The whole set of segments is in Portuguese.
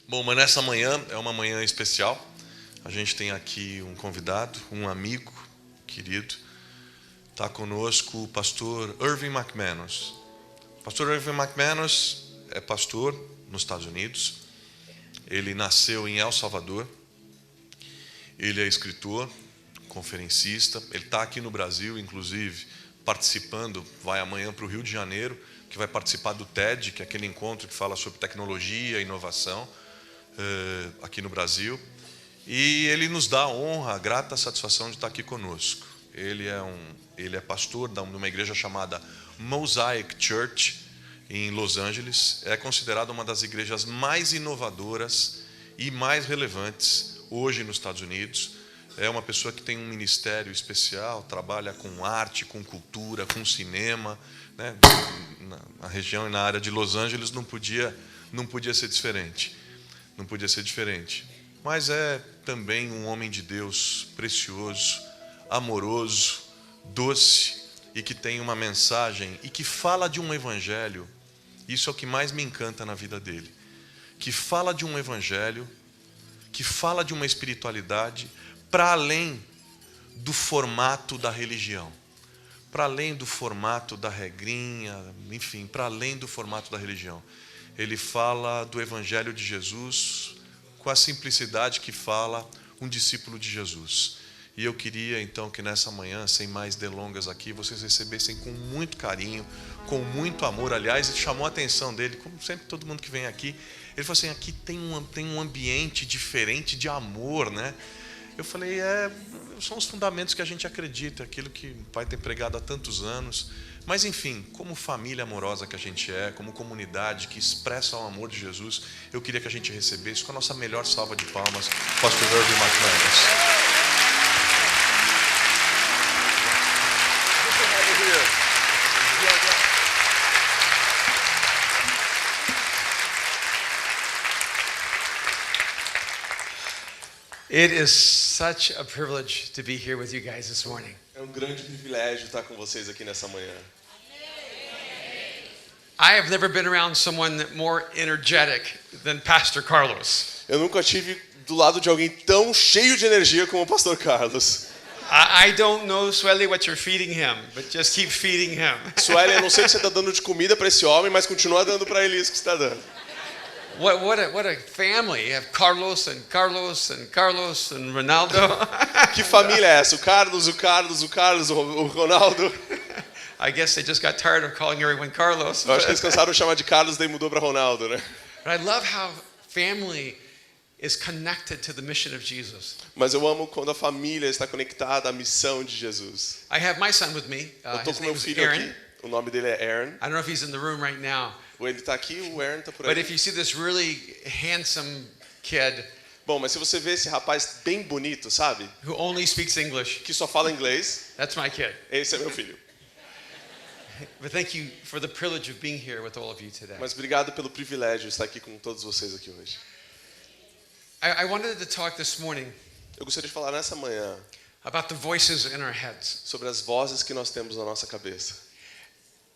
Bom, mas nessa manhã é uma manhã especial. A gente tem aqui um convidado, um amigo querido. Está conosco o pastor Irving McManus. O pastor Irving McManus é pastor nos Estados Unidos. Ele nasceu em El Salvador. Ele é escritor, conferencista. Ele está aqui no Brasil, inclusive, participando, vai amanhã para o Rio de Janeiro, que vai participar do TED, que é aquele encontro que fala sobre tecnologia e inovação aqui no Brasil. E ele nos dá a honra, a grata satisfação de estar aqui conosco. Ele é pastor de uma igreja chamada Mosaic Church, em Los Angeles. É considerada uma das igrejas mais inovadoras e mais relevantes hoje nos Estados Unidos. É uma pessoa que tem um ministério especial, trabalha com arte, com cultura, com cinema, né? Na região e na área de Los Angeles não podia ser diferente. Não podia ser diferente. Mas é também um homem de Deus precioso, amoroso, doce e que tem uma mensagem e que fala de um evangelho. Isso é o que mais me encanta na vida dele. Que fala de um evangelho, que fala de uma espiritualidade para além do formato da religião, para além do formato da regrinha, enfim, para além do formato da religião. Ele fala do Evangelho de Jesus com a simplicidade que fala um discípulo de Jesus. E eu queria então que nessa manhã, sem mais delongas aqui, vocês recebessem com muito carinho, com muito amor. Aliás, ele chamou a atenção dele, como sempre todo mundo que vem aqui, ele falou assim, aqui tem um ambiente diferente de amor, né? Eu falei, são os fundamentos que a gente acredita, aquilo que o pai tem pregado há tantos anos. Mas enfim, como família amorosa que a gente é, como comunidade que expressa o amor de Jesus, eu queria que a gente recebesse com a nossa melhor salva de palmas, pastor Irving McManus. It is such a privilege to be here with you guys this morning. É um grande privilégio estar com vocês aqui nessa manhã. I have never been around someone more energetic than Pastor Carlos. Eu nunca tive do lado de alguém tão cheio de energia como o pastor Carlos. I don't know, Sueli, what you're feeding him, but just keep feeding him. Sueli, eu não sei o que você está dando de comida para esse homem, mas continua dando para ele isso que você está dando. What a family. You have Carlos and Carlos and Carlos and Ronaldo. Que família é essa? O Carlos, o Ronaldo. I guess they just got tired of calling everyone Carlos. Eu acho que eles cansaram de chamar de Carlos, daí mudou para Ronaldo, né? But I love how family is connected to the mission of Jesus. Mas eu amo quando a família está conectada à missão de Jesus. I have my son with me. Eu estou His com meu name is filho Aaron. aqui. O nome dele é Aaron. I don't know if he's in the room right now. Ele está aqui, o Aaron está por But aí. if you see this really handsome kid Bom, mas se você vê esse rapaz bem bonito, sabe? who only speaks English, Que só fala inglês, that's my kid. esse é meu filho. But thank you for the privilege of being here with all of you today. Mas obrigado pelo privilégio de estar aqui com todos vocês aqui hoje. I wanted to talk this morning Eu gostaria de falar nessa manhã about the voices in our heads. sobre as vozes que nós temos na nossa cabeça.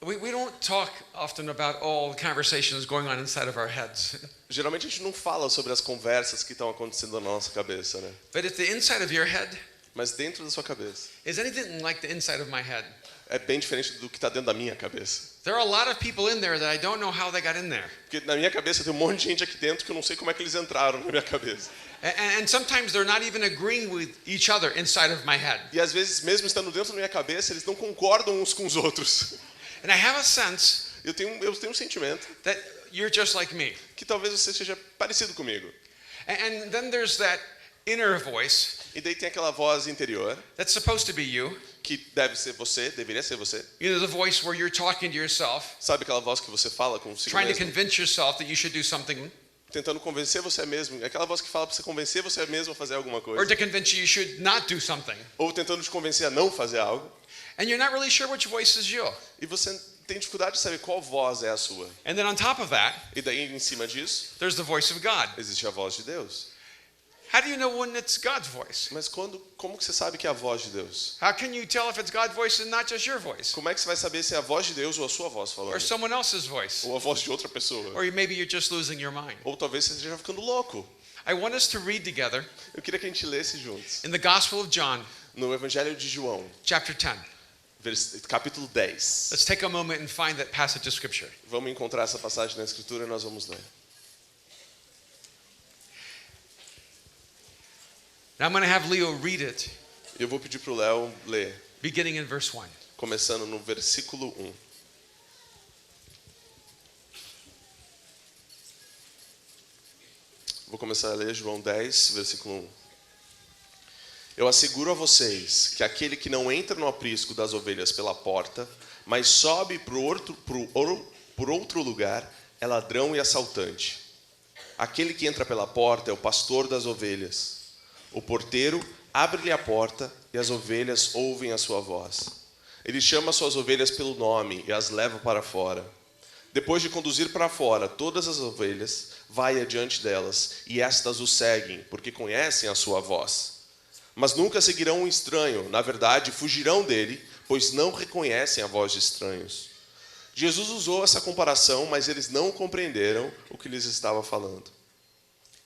We don't talk often about all the conversations going on inside of our heads. Geralmente a gente não fala sobre as conversas que estão acontecendo na nossa cabeça, né? But at the inside of your head Mas dentro da sua cabeça is anything like the inside of my head. é bem diferente do que está dentro da minha cabeça. There are a lot of people in there that I don't know how they got in there. Porque na minha cabeça tem um monte de gente aqui dentro que eu não sei como é que eles entraram na minha cabeça. And sometimes they're not even agreeing with each other inside of my head. E às vezes, mesmo estando dentro da minha cabeça, eles não concordam uns com os outros. And I have a sense Eu tenho um sentimento that you're just like me. que talvez você seja parecido comigo. And then there's that inner voice E daí tem aquela voz interior that's supposed to be you. que deve ser você, deveria ser você. You know, the voice where you're talking to yourself, Sabe aquela voz que você fala consigo trying to mesmo? convince yourself that you should do something, Tentando convencer você mesmo. Aquela voz que fala para você convencer você mesmo a fazer alguma or coisa. to convince you should not do something. Ou tentando te convencer a não fazer algo. And you're not really sure which voice is you. E você tem dificuldade de saber qual voz é a sua. And then on top of that, E daí, em cima disso, there's the voice of God. existe a voz de Deus. How do you know when it's God's voice? Mas como que você sabe que é a voz de Deus? How can you tell if it's God's voice and not just your voice? Como é que você vai saber se é a voz de Deus ou a sua voz falando? Or someone else's voice? Ou a voz de outra pessoa? Or maybe you're just losing your mind. Ou talvez você esteja ficando louco. I want us to read together Eu queria que a gente lesse juntos. in the Gospel of John, No Evangelho de João, chapter 10. capítulo 10. Let's take a moment and find that passage of Scripture. Vamos encontrar essa passagem na Escritura e nós vamos ler. Now I'm going to have Leo read it, Eu vou pedir para o Léo ler, beginning in verse 1. começando no versículo 1. Vou começar a ler João 10, versículo 1. Eu asseguro a vocês que aquele que não entra no aprisco das ovelhas pela porta, mas sobe por outro lugar, é ladrão e assaltante. Aquele que entra pela porta é o pastor das ovelhas. O porteiro abre-lhe a porta e as ovelhas ouvem a sua voz. Ele chama suas ovelhas pelo nome e as leva para fora. Depois de conduzir para fora todas as ovelhas, vai adiante delas, e estas o seguem, porque conhecem a sua voz. Mas nunca seguirão um estranho, na verdade, fugirão dele, pois não reconhecem a voz de estranhos. Jesus usou essa comparação, mas eles não compreenderam o que lhes estava falando.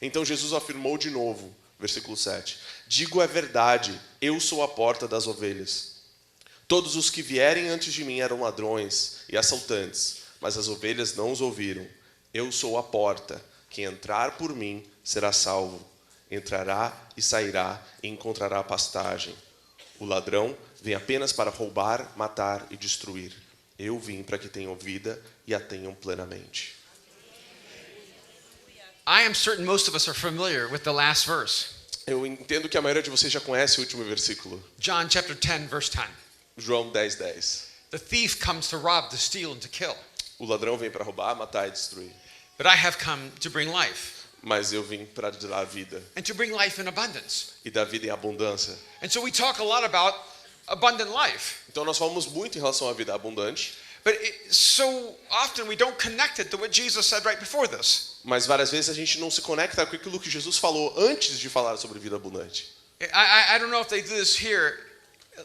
Então Jesus afirmou de novo, versículo 7, digo a verdade, eu sou a porta das ovelhas. Todos os que vierem antes de mim eram ladrões e assaltantes, mas as ovelhas não os ouviram. Eu sou a porta, quem entrar por mim será salvo. Entrará e sairá e encontrará pastagem. O ladrão vem apenas para roubar, matar e destruir. Eu vim para que tenham vida e a tenham plenamente. I am certain most of us are familiar with the last verse. Eu entendo que a maioria de vocês já conhece o último versículo. John chapter 10, verse 10. João 10, 10. The thief comes to rob, to steal, and to kill. O ladrão vem para roubar, matar e destruir. But I have come to bring life, Mas eu vim para dar vida. and to bring life in abundance. E dar vida em abundância. And so we talk a lot about abundant life. Então nós falamos muito em relação à vida abundante. But so often we don't connect it to what Jesus said right before this. Mas várias vezes a gente não se conecta com aquilo que Jesus falou antes de falar sobre vida abundante. I don't know if they do this here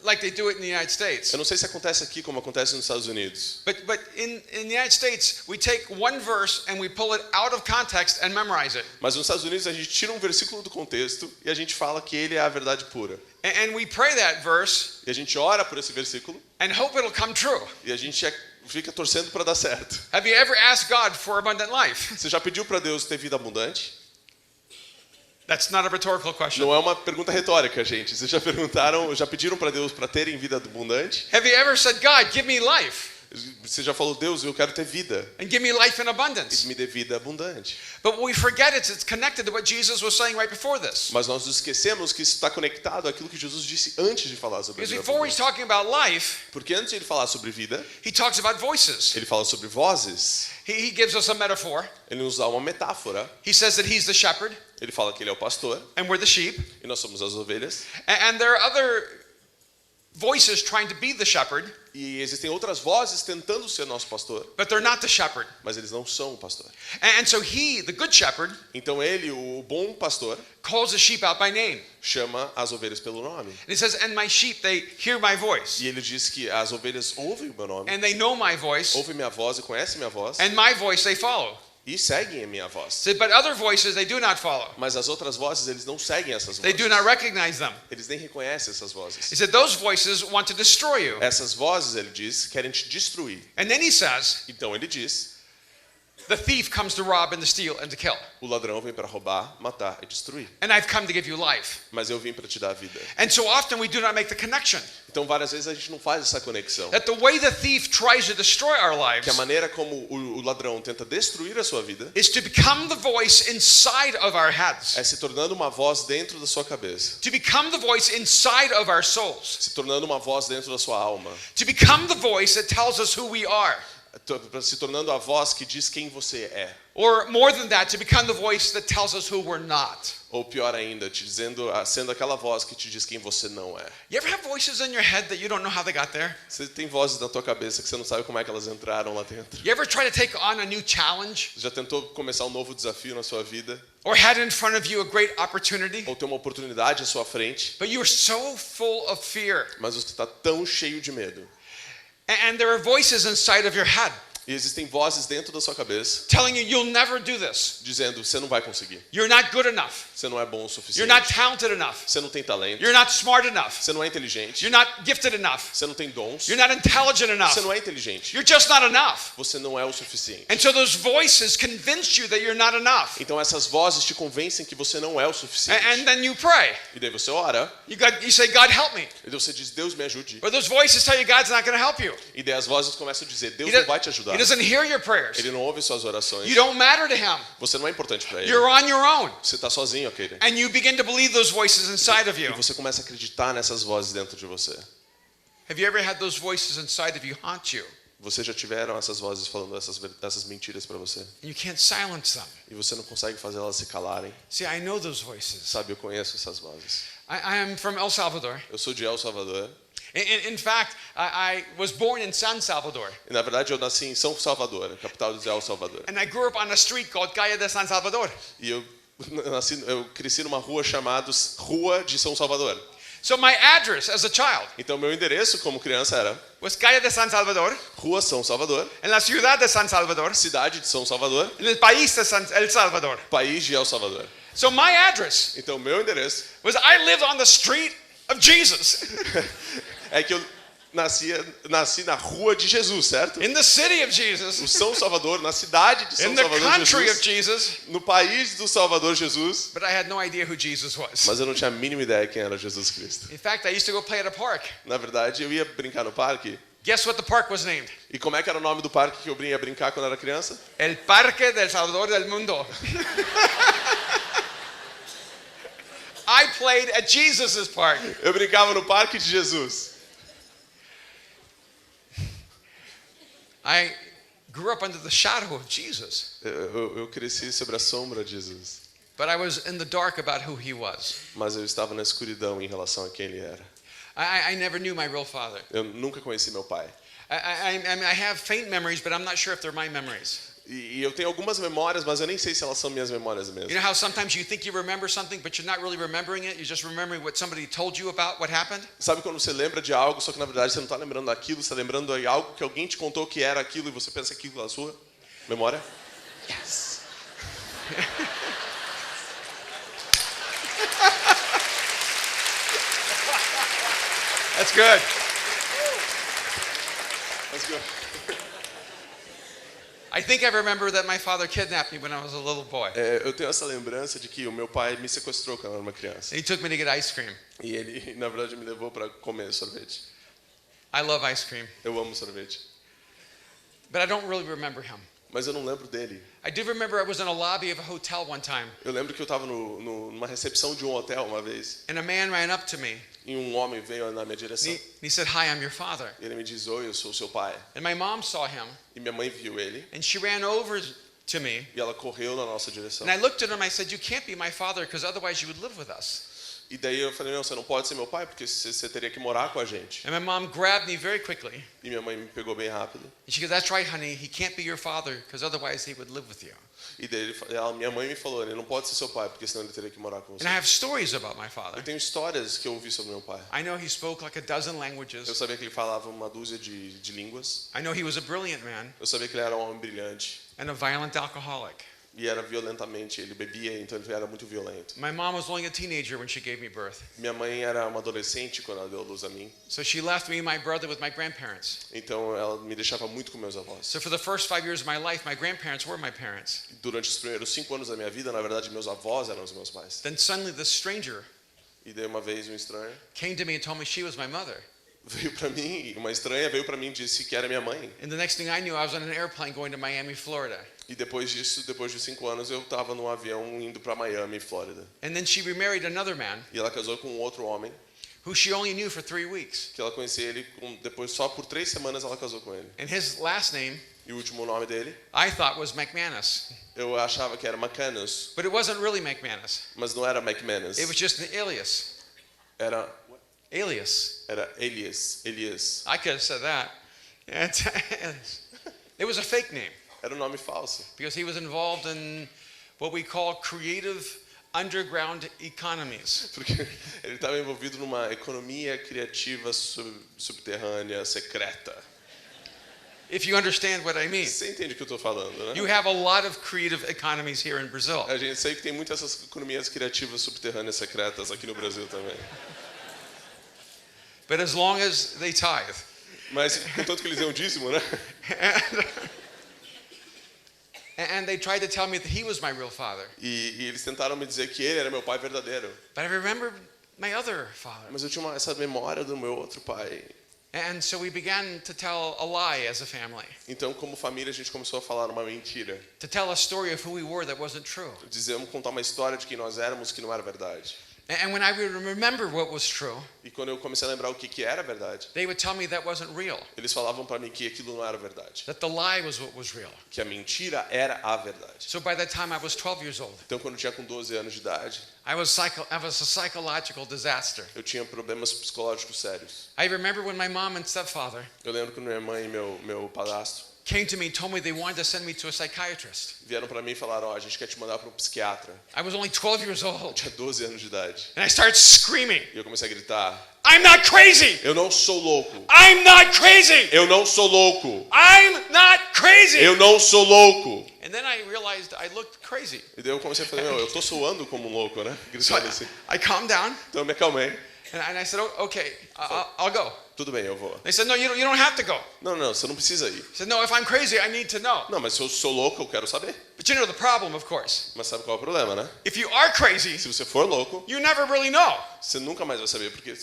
like they do it in the United States. Eu não sei se acontece aqui como acontece nos Estados Unidos. But in the United States, we take one verse and we pull it out of context and memorize it. Mas nos Estados Unidos a gente tira um versículo do contexto e a gente fala que ele é a verdade pura. And we pray that verse E a gente ora por esse versículo and hope it'll come true. e a gente fica torcendo para dar certo. Have you ever asked God for abundant life? Você já pediu para Deus ter vida abundante? That's not a rhetorical question. Não é uma pergunta retórica, gente. Vocês já pediram para Deus para terem vida abundante? Have you ever said, God, give me life Você já falou, Deus, eu quero ter vida. and give me life in E abundance? me dê vida abundante. But what we forget is it's connected to what Jesus was saying right before this. Mas nós nos esquecemos que isso está conectado àquilo que Jesus disse antes de falar sobre Because vida before he's abundante. talking about life, Porque antes de ele falar sobre vida, he talks about voices. ele fala sobre vozes. He gives us a metaphor. Ele nos dá uma metáfora. He says that he's the shepherd Ele fala que ele é o pastor and we're the sheep. e nós somos as ovelhas. And there are other voices trying to be the shepherd, E existem outras vozes tentando ser nosso pastor, but they're not the shepherd. mas eles não são o pastor. And so he, the good shepherd, Então ele, o bom pastor, calls the sheep out by name. chama as ovelhas pelo nome. And he says, and my sheep, they hear my voice. E ele diz que as ovelhas ouvem o meu nome, And they know my voice. ouvem minha voz e conhecem minha voz And my voice they follow. e seguem a minha voz. Said, but other voices they do not follow. Mas as outras vozes, eles não seguem essas They vozes. do not recognize them. Eles nem reconhecem essas vozes. He said, those voices want to destroy you. Essas vozes, ele diz, querem te destruir. And then he says, Então ele diz, the thief comes to rob and to steal and to kill. o ladrão vem para roubar, matar e destruir. And I've come to give you life. Mas eu vim para te dar vida. And so often we do not make the connection Então várias vezes a gente não faz essa conexão. that the way the thief tries to destroy our Que a lives maneira como o ladrão tenta destruir a sua vida is to become the voice inside of our heads, é se tornando uma voz dentro da sua cabeça, to become the voice inside of our souls, se tornando uma voz dentro da sua alma, to become the voice that tells us who we are. se tornando a voz que diz quem você é. Or more than that, to become the voice that tells us who we're not. Ou pior ainda, sendo aquela voz que te diz quem você não é. You ever have voices in your head that you don't know how they got there? Você tem vozes na tua cabeça que você não sabe como é que elas entraram lá dentro. You ever try to take on a new challenge? Você já tentou começar um novo desafio na sua vida? Or had in front of you a great opportunity? Ou ter uma oportunidade à sua frente, But you were so full of fear. mas você está tão cheio de medo. And there are voices inside of your head E existem vozes dentro da sua cabeça telling you you'll never do this. dizendo, você não vai conseguir. You're not good enough. Você não é bom o You're suficiente. not talented enough. Você não tem talento. You're not smart enough. Você não é inteligente. You're not gifted enough. Você não tem dons. You're not intelligent enough. Você não é inteligente. You're just not enough. Você não é o suficiente. And so those voices convince you that you're not enough. Então essas vozes te convencem que você não é o And suficiente. then you pray. E daí você ora, You say, God, help me. e daí você diz, Deus me ajude. But those voices tell you God's not going to help you. E daí as vozes começam a dizer, Deus He não vai te ajudar. doesn't hear your prayers. Ele não ouve suas orações. You don't matter to him. Você não é importante para ele. You're on your own. Você está sozinho, ok? And you begin to believe those voices inside of E you. você começa a acreditar nessas vozes dentro de você. Have you ever had those voices inside of you haunt you? Você já tiveram essas vozes falando essas mentiras para você. And you can't silence them. E você não consegue fazer elas se calarem. See, I know those voices. Sabe, eu conheço essas vozes. I am from El Salvador. Eu sou de El Salvador. In fact, I was born in San Salvador. E na verdade eu nasci em São Salvador, a capital de El Salvador. And I grew up on a street called Calle de San Salvador. E eu cresci numa rua chamada Rua de São Salvador. So my address as a child Então meu endereço como criança era was Calle de San Salvador, Rua São Salvador, en la ciudad de San Salvador, cidade de São Salvador, en el país de El Salvador. país de El Salvador. So my address Então meu endereço was I lived on the street of Jesus, é que eu nasci na Rua de Jesus, certo? in the city of No Jesus, São Salvador, na cidade de São in the Salvador country of Jesus, Jesus. no país do Salvador Jesus. But I had no idea who Jesus was. Mas eu não tinha a mínima ideia quem era Jesus Cristo. In fact, I used to go play at a park. Na verdade, eu ia brincar no parque. Guess what the park was named? E como é que era o nome do parque que eu ia brincar quando era criança? El Parque del Salvador del Mundo. I played at Jesus' park. Eu brincava no Parque de Jesus. I grew up under the shadow of Jesus, Eu cresci sobre a sombra de Jesus. but I was in the dark about who he was. Mas eu estava na escuridão em relação a quem ele era. I never knew my real father. Eu nunca conheci meu pai. I have faint memories, but I'm not sure if they're my memories. E eu tenho algumas memórias, mas eu nem sei se elas são minhas memórias You mesmo. know how sometimes you think you remember something, but you're not really remembering it? You're just remembering what somebody told you about what happened? Sabe quando você lembra de algo, só que na verdade você não está lembrando daquilo, você está lembrando de algo que alguém te contou que era aquilo e você pensa que aquilo é a sua memória? Yes. That's good. Mas eu- I think I remember that my father kidnapped me when I was a little boy. eu tenho essa lembrança de que o meu pai me sequestrou quando eu era uma criança. He took me to get ice cream. E ele, na verdade, me levou para comer sorvete. I love ice cream, Eu amo sorvete. but I don't really remember him. Mas eu não lembro dele. I do remember I was in a lobby of a hotel one time, Eu lembro que eu estava numa recepção de um hotel uma vez. and a man ran up to me. E um homem veio na minha direção. And he said, "Hi, I'm your father." E ele me diz, oi, eu sou o seu pai. And my mom saw him, E minha mãe viu ele. and she ran over to me. E ela correu na nossa direção. And I looked at him, I said, "You can't be my father, because otherwise you would live with us." E daí eu falei, não, você não pode ser meu pai, porque você teria que morar com a gente. And my mom grabbed me very quickly. E minha mãe me pegou bem rápido. And she goes, "That's right, honey. He can't be your father, because otherwise he would live with you." E daí minha mãe me falou, ele não pode ser seu pai, porque senão ele teria que morar com você. And I have stories about my father. Eu tenho histórias que eu ouvi sobre meu pai. I know he spoke like a dozen Eu languages. sabia que ele falava uma dúzia de línguas. I know he was a brilliant man Eu sabia que ele era um homem brilhante. and a violent alcoholic. E era violentamente, ele bebia, então ele era muito violento. My mom was only a teenager when she gave me birth. Minha mãe era uma adolescente quando ela deu luz a mim. So she left me and my brother with my grandparents. Então ela me deixava muito com meus avós. So for the first 5 years of my life, my grandparents were my parents. Durante os primeiros 5 anos da minha vida, na verdade, meus avós eram os meus pais. Then suddenly this stranger E daí uma vez um estranho came to me and told me she was my mother. veio para mim, uma estranha veio para mim e disse que era minha mãe. And the next thing I knew, I was on an airplane going to Miami, Florida. E depois disso, depois de 5 anos, eu estava num avião indo para Miami, Flórida. And then she remarried another man E ela casou com um outro homem, who she only knew for 3 weeks. que ela conhecia ele, depois só por 3 semanas ela casou com ele. And his last name E o último nome dele, I thought was McManus. eu achava que era McManus, But it wasn't really McManus. mas não era McManus. It was just an alias. Era Alias. Elias. I could have said that. It was a fake name Era um nome falso. because he was involved in what we call creative underground economies. Porque ele estava envolvido numa economia criativa subterrânea, secreta. If you understand what I mean. Você entende o que eu estou falando, né? You have a lot of creative economies here in Brazil. A gente sabe que tem muitas essas economias criativas subterrâneas secretas aqui no Brasil também. But as long as they tithe. Mas contanto que eles dão dízimo, né? And they tried to tell me that he was my real father. E eles tentaram me dizer que ele era meu pai verdadeiro. But I remembered my other father. Mas eu tinha essa memória do meu outro pai. And so we began to tell a lie as a family. Então, como família, a gente começou a falar uma mentira. To tell a story of who we were that wasn't true. Dizemos contar uma história de quem nós éramos que não era verdade. And when I would remember what was true, E quando eu comecei a lembrar o que era verdade, they would tell me that wasn't real. eles falavam para mim que aquilo não era verdade. That the lie was what was real. Que a mentira era a verdade. So by the time I was 12 years old, Então, quando eu tinha com 12 anos de idade, I was a psychological disaster. eu tinha problemas psicológicos sérios. I remember when my mom and stepfather Eu lembro que minha mãe e meu padrasto came to me and told me they wanted to send me to a psychiatrist. vieram para mim e falaram, a gente quer te mandar para um psiquiatra. I was only 12 years Eu old. tinha 12 anos de idade. And I started screaming, E eu comecei a gritar, I'm not crazy! eu não sou louco. I'm not crazy! Eu não sou louco. I'm not crazy! Eu não sou louco. And then I realized I looked crazy. E daí eu comecei a falar, eu tô soando como um louco, né? So Gritando assim. I calmed down Então eu me acalmei. and I said, okay, I'll go. Tudo bem, eu vou. They said, no, you don't have to go. Não, você não precisa ir. I said, no, if I'm crazy, I need to know. Não, mas se eu sou louco, eu quero saber. But you know the problem, of course. Mas sabe qual é o problema, né? If you are crazy, Se você for louco, you never really know. você nunca mais vai saber, porque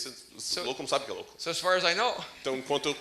louco não sabe que é louco. So as far as I know, Então, enquanto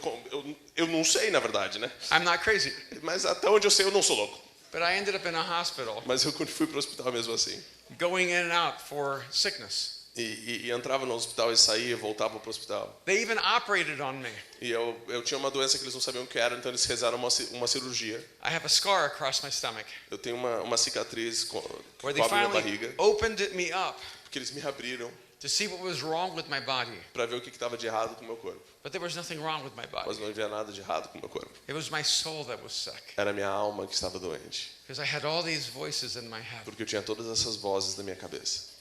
eu não sei, na verdade, né? I'm not crazy. Mas até onde eu sei, eu não sou louco. But I ended up in a hospital, Mas eu fui para o hospital mesmo assim. going in and out for sickness. E entrava no hospital e saía e voltava para o hospital. They even operated on me. E eu tinha uma doença que eles não sabiam o que era, então eles rezaram uma cirurgia. I have a scar across my stomach Eu tenho uma cicatriz que where they cobre minha finally barriga, opened me up porque eles me abriram to see what was wrong with my body. para ver o que estava de errado com o meu corpo. But there was nothing wrong with my body. Mas não havia nada de errado com o meu corpo. It was my soul that was sick. Era a minha alma que estava doente, Because I had all these voices in my head porque eu tinha todas essas vozes na minha cabeça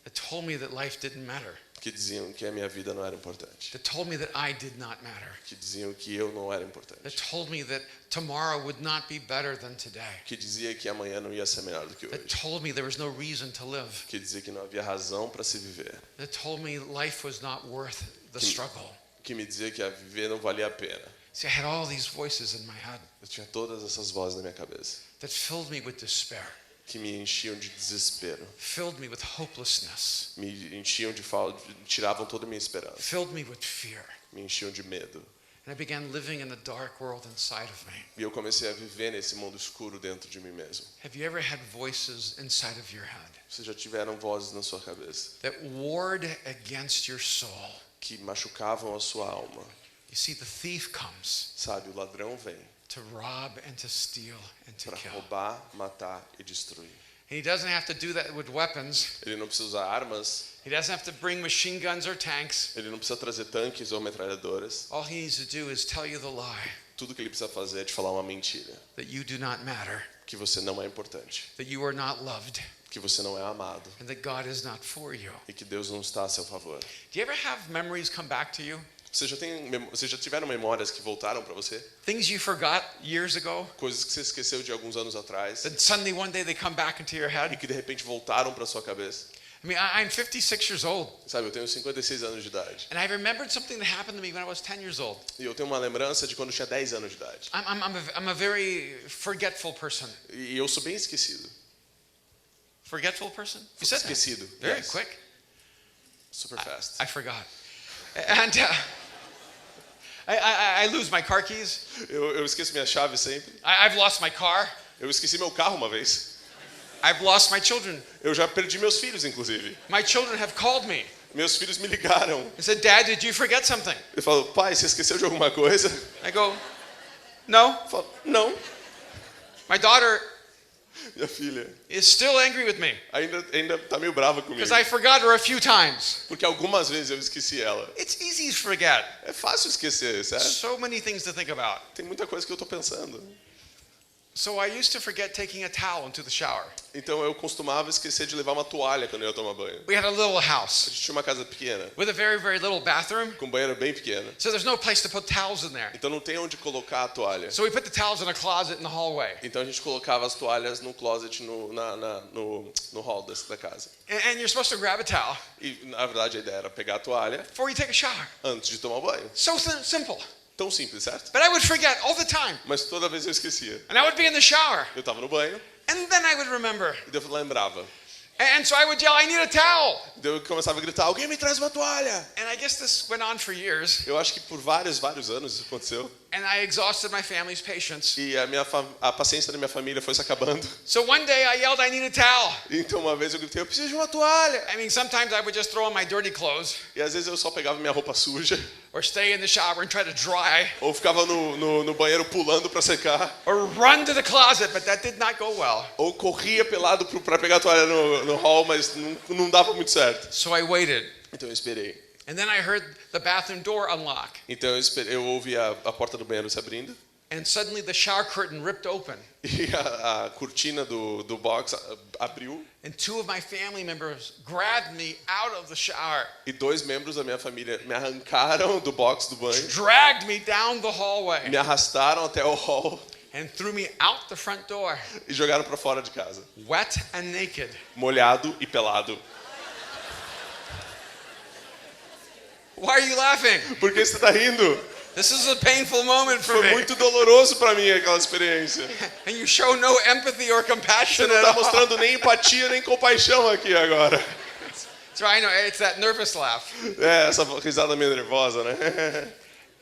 that told me that life didn't matter. que diziam que a minha vida não era importante, That told me that I did not matter. que diziam que eu não era That importante, told me that tomorrow would not be better than today. que dizia que amanhã não ia ser melhor do que That hoje, told me there was no reason to live. que dizia que não havia razão para se viver, That told me life was not worth the struggle. que me dizia que a viver não valia a pena. See, I had all these voices in my head Eu tinha todas essas vozes na minha cabeça that filled me with despair, que me enchiam de desespero, filled me with hopelessness, me enchiam de falta, tiravam toda a minha esperança, filled me with fear. me enchiam de medo. And I began living in a dark world inside of me. E eu comecei a viver nesse mundo escuro dentro de mim mesmo. Have you ever had voices inside of your head Vocês já tiveram vozes na sua cabeça that warred against your soul? que machucavam a sua alma? You see, the thief comes Sabe, o ladrão vem to rob and to steal and to para kill. roubar, matar e destruir. And he doesn't have to do that with weapons. Ele não precisa usar armas, He doesn't have to bring machine guns or tanks. ele não precisa trazer tanques ou metralhadoras. All he needs to do is tell you the lie Tudo que ele precisa fazer é te falar uma mentira, that you do not matter, que você não é importante, that you are not loved, que você não é amado and that God is not for you. e que Deus não está a seu favor. Do you ever have memories come back to you? Vocês já tiveram memórias que voltaram para você? Things you forgot years ago, Coisas que você esqueceu de alguns anos atrás that suddenly one day they come back into your e head? que de repente voltaram para sua cabeça? I mean, I'm 56 years old, Sabe, eu tenho 56 anos de idade and I remembered something that happened to me when I was 10 years old. e eu tenho uma lembrança de quando eu tinha 10 anos de idade. I'm a very forgetful person. E eu sou bem esquecido. Forgetful person? You said that. Esquecido. Very Yes. quick. Super fast. I forgot. And I lose my car keys. Eu esqueço minha chave sempre. I've lost my car. Eu esqueci meu carro uma vez. I've lost my children. Eu já perdi meus filhos, inclusive. My children have called me Meus filhos me ligaram. and said, Dad, did you forget something? Ele falou, pai, você esqueceu de alguma coisa? I go, No. Eu falo, não. My daughter Minha filha is still angry with me ainda tá meio brava comigo. because I forgot her a few times. Porque algumas vezes eu esqueci ela. It's easy to forget. É fácil esquecer, certo? So many things to think about. Tem muita coisa que eu tô pensando. So I used to forget taking a towel into the shower. Então eu costumava esquecer de levar uma toalha quando eu ia tomar banho. We had a little A house gente tinha uma casa pequena, with a very, very little bathroom, com um banheiro bem pequeno. so there's no place to put towels in there. Então não tem onde colocar a toalha. So we put the towels in a closet in the hallway. Então a gente colocava as toalhas no closet no hall da casa. And you're supposed to grab a towel E na verdade a ideia era pegar a toalha before you take a shower. antes de tomar banho. So simple. Tão simples, certo? But I would forget all the time. Mas toda vez eu esquecia. And I would be in the shower. Eu tava no banho And then I would remember. e eu lembrava. And so I would yell, I need a towel. Daí eu começava a gritar, alguém me traz uma toalha. And I guess this went on for years. Eu acho que por vários anos isso aconteceu. And I exhausted my family's patience. E a paciência da minha família foi se acabando. So one day I yelled, I need a towel. Então uma vez eu gritei, eu preciso de uma toalha. I mean, sometimes I would just throw on my dirty clothes E às vezes eu só pegava minha roupa suja. or stay in the shower and try to dry Ou ficava no banheiro pulando para secar. or run to the closet, but that did not go well. Ou corria pelado para pegar a toalha no hall, mas não dava muito certo. So I waited. Então eu esperei. And then I heard the bathroom door unlock. Então eu ouvi a porta do banheiro se abrindo. And suddenly the shower curtain ripped open. E a cortina do box abriu. And two of my family members grabbed me out of the shower, E 2 membros da minha família me arrancaram do box do banho. dragged me down the hallway, Me arrastaram até o hall and threw me out the front door, e jogaram para fora de casa. wet and naked. Molhado e pelado. Why are you laughing? Por que você tá rindo? This is a painful moment for Foi me. muito doloroso para mim aquela experiência. And you show no empathy or Você compassion não at tá all. mostrando nem empatia nem compaixão aqui agora. That's right, I know, it's that nervous laugh. É, essa risada meio nervosa, né?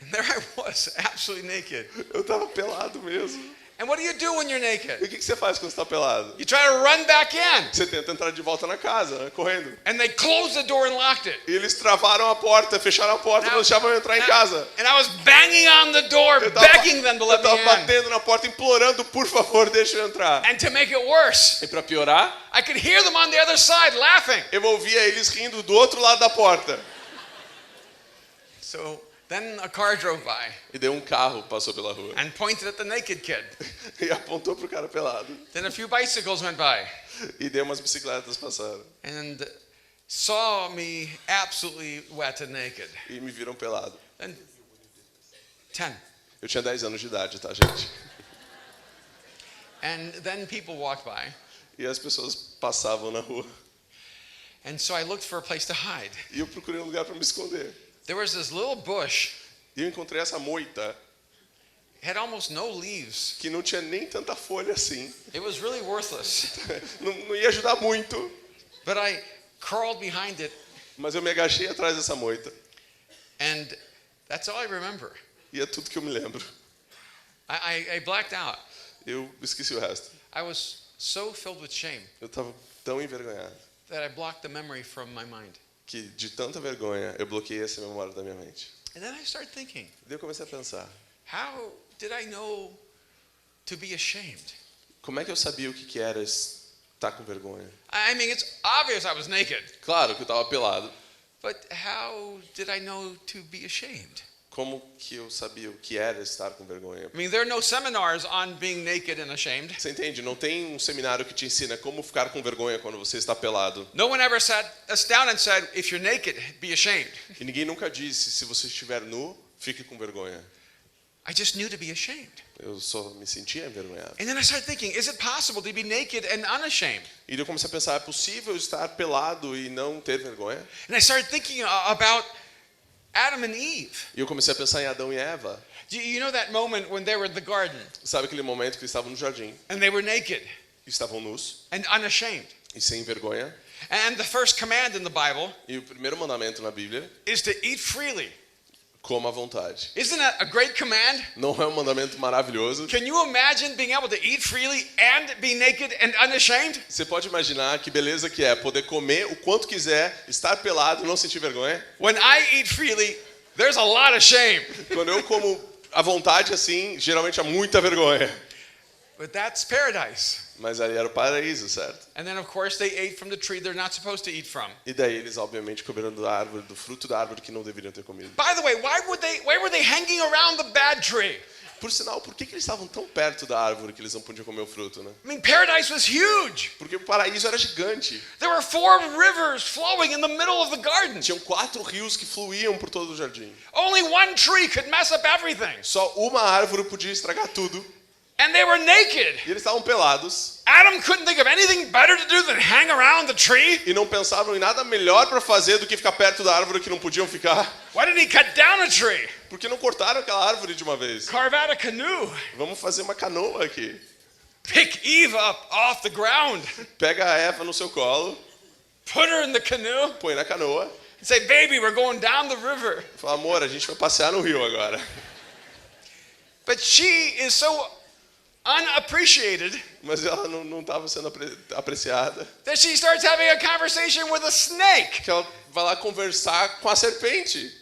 And there I was, absolutely naked. Eu tava pelado mesmo. And what do you do when you're E naked? o que você faz quando você tá pelado? You try to run back in. Você tenta entrar de volta na casa, né? Correndo. And they closed the door and locked it. E eles travaram a porta, fecharam a porta, não deixavam eu entrar em casa. And I was banging on the door, begging them to let Eu tava me in. batendo na porta, implorando, por favor, deixa eu entrar. And to make it worse, E pra piorar, I could hear them on the other side laughing. eu ouvia eles rindo do outro lado da porta. So then a car drove by E daí um carro passou pela rua and pointed at the naked kid. e apontou pro cara pelado. Then a few bicycles went by E daí umas bicicletas passaram and saw me absolutely wet and naked. e me viram pelado. Then 10. Eu tinha 10 anos de idade, tá, gente? And then people walked by. E as pessoas passavam na rua. And so I looked for a place to hide. E eu procurei um lugar para me esconder. There was this little bush, E eu encontrei essa moita had almost no leaves. que não tinha nem tanta folha assim. It was really worthless. Não ia ajudar muito. But I crawled behind it, Mas eu me agachei atrás dessa moita. and that's all I remember. E é tudo que eu me lembro. I blacked out. Eu esqueci o resto. I was so filled with shame Eu estava tão envergonhado that I blocked the memory from my mind. que de tanta vergonha eu bloqueei essa memória da minha mente. And then I started thinking, Daí eu comecei a pensar, how did I know to be ashamed? como é que eu sabia o que era estar com vergonha? I mean, it's obvious I was naked, Claro que eu estava pelado. but how did I know to be ashamed? Como que eu sabia o que era estar com vergonha? I mean, there are no seminars on being naked and ashamed. Você entende? Não tem um seminário que te ensina como ficar com vergonha quando você está pelado. No one ever sat us down and said, if you're naked, be ashamed. E ninguém nunca disse, se você estiver nu, fique com vergonha. I just knew to be ashamed. Eu só me sentia envergonhado. And then I started thinking, is it possible to be naked and unashamed? E daí eu comecei a pensar, é possível estar pelado e não ter vergonha? And I started thinking about Adam and Eve. E eu comecei a pensar em Adão e Eva. You know that moment when they were in the garden Sabe aquele momento que eles estavam no jardim, and they were naked estavam nus and unashamed? e sem vergonha? And the first command in the Bible E o primeiro mandamento na Bíblia, is to eat freely. coma à vontade. Isn't that a great command? Não é um mandamento maravilhoso? Can you imagine being able to eat freely and be naked and unashamed? Você pode imaginar que beleza que é poder comer o quanto quiser, estar pelado e não sentir vergonha? When I eat freely, there's a lot of shame. Quando eu como a vontade assim, geralmente há muita vergonha. But that's paradise. Mas ali era o paraíso, certo? And then, of course, they ate from the tree they're not supposed to eat from. E daí eles obviamente comeram do fruto da árvore que não deveriam ter comido. By the way, why were they hanging around the bad tree? Por sinal, por que eles estavam tão perto da árvore que eles não podiam comer o fruto, né? I mean, paradise was huge. Porque o paraíso era gigante. There were 4 rivers flowing in the middle of the garden. Tinham 4 rios que fluíam por todo o jardim. Only one tree could mess up everything. Só uma árvore podia estragar tudo. And they were naked. E eles estavam pelados. Adam couldn't think of anything better to do than hang around the tree. E não pensavam em nada melhor para fazer do que ficar perto da árvore que não podiam ficar. Why didn't he cut down a tree? Porque não cortaram aquela árvore de uma vez. Carve out a canoe. Vamos fazer uma canoa aqui. Pick Eve up off the ground. Pega a Eva no seu colo, Put her in the canoe. põe na canoa. And say, baby, we're going down the river. Fala, amor, a gente vai passear no rio agora. But she is so unappreciated Mas ela não estava sendo apreciada. that she starts having a conversation with a snake. Que ela vai lá conversar com a serpente.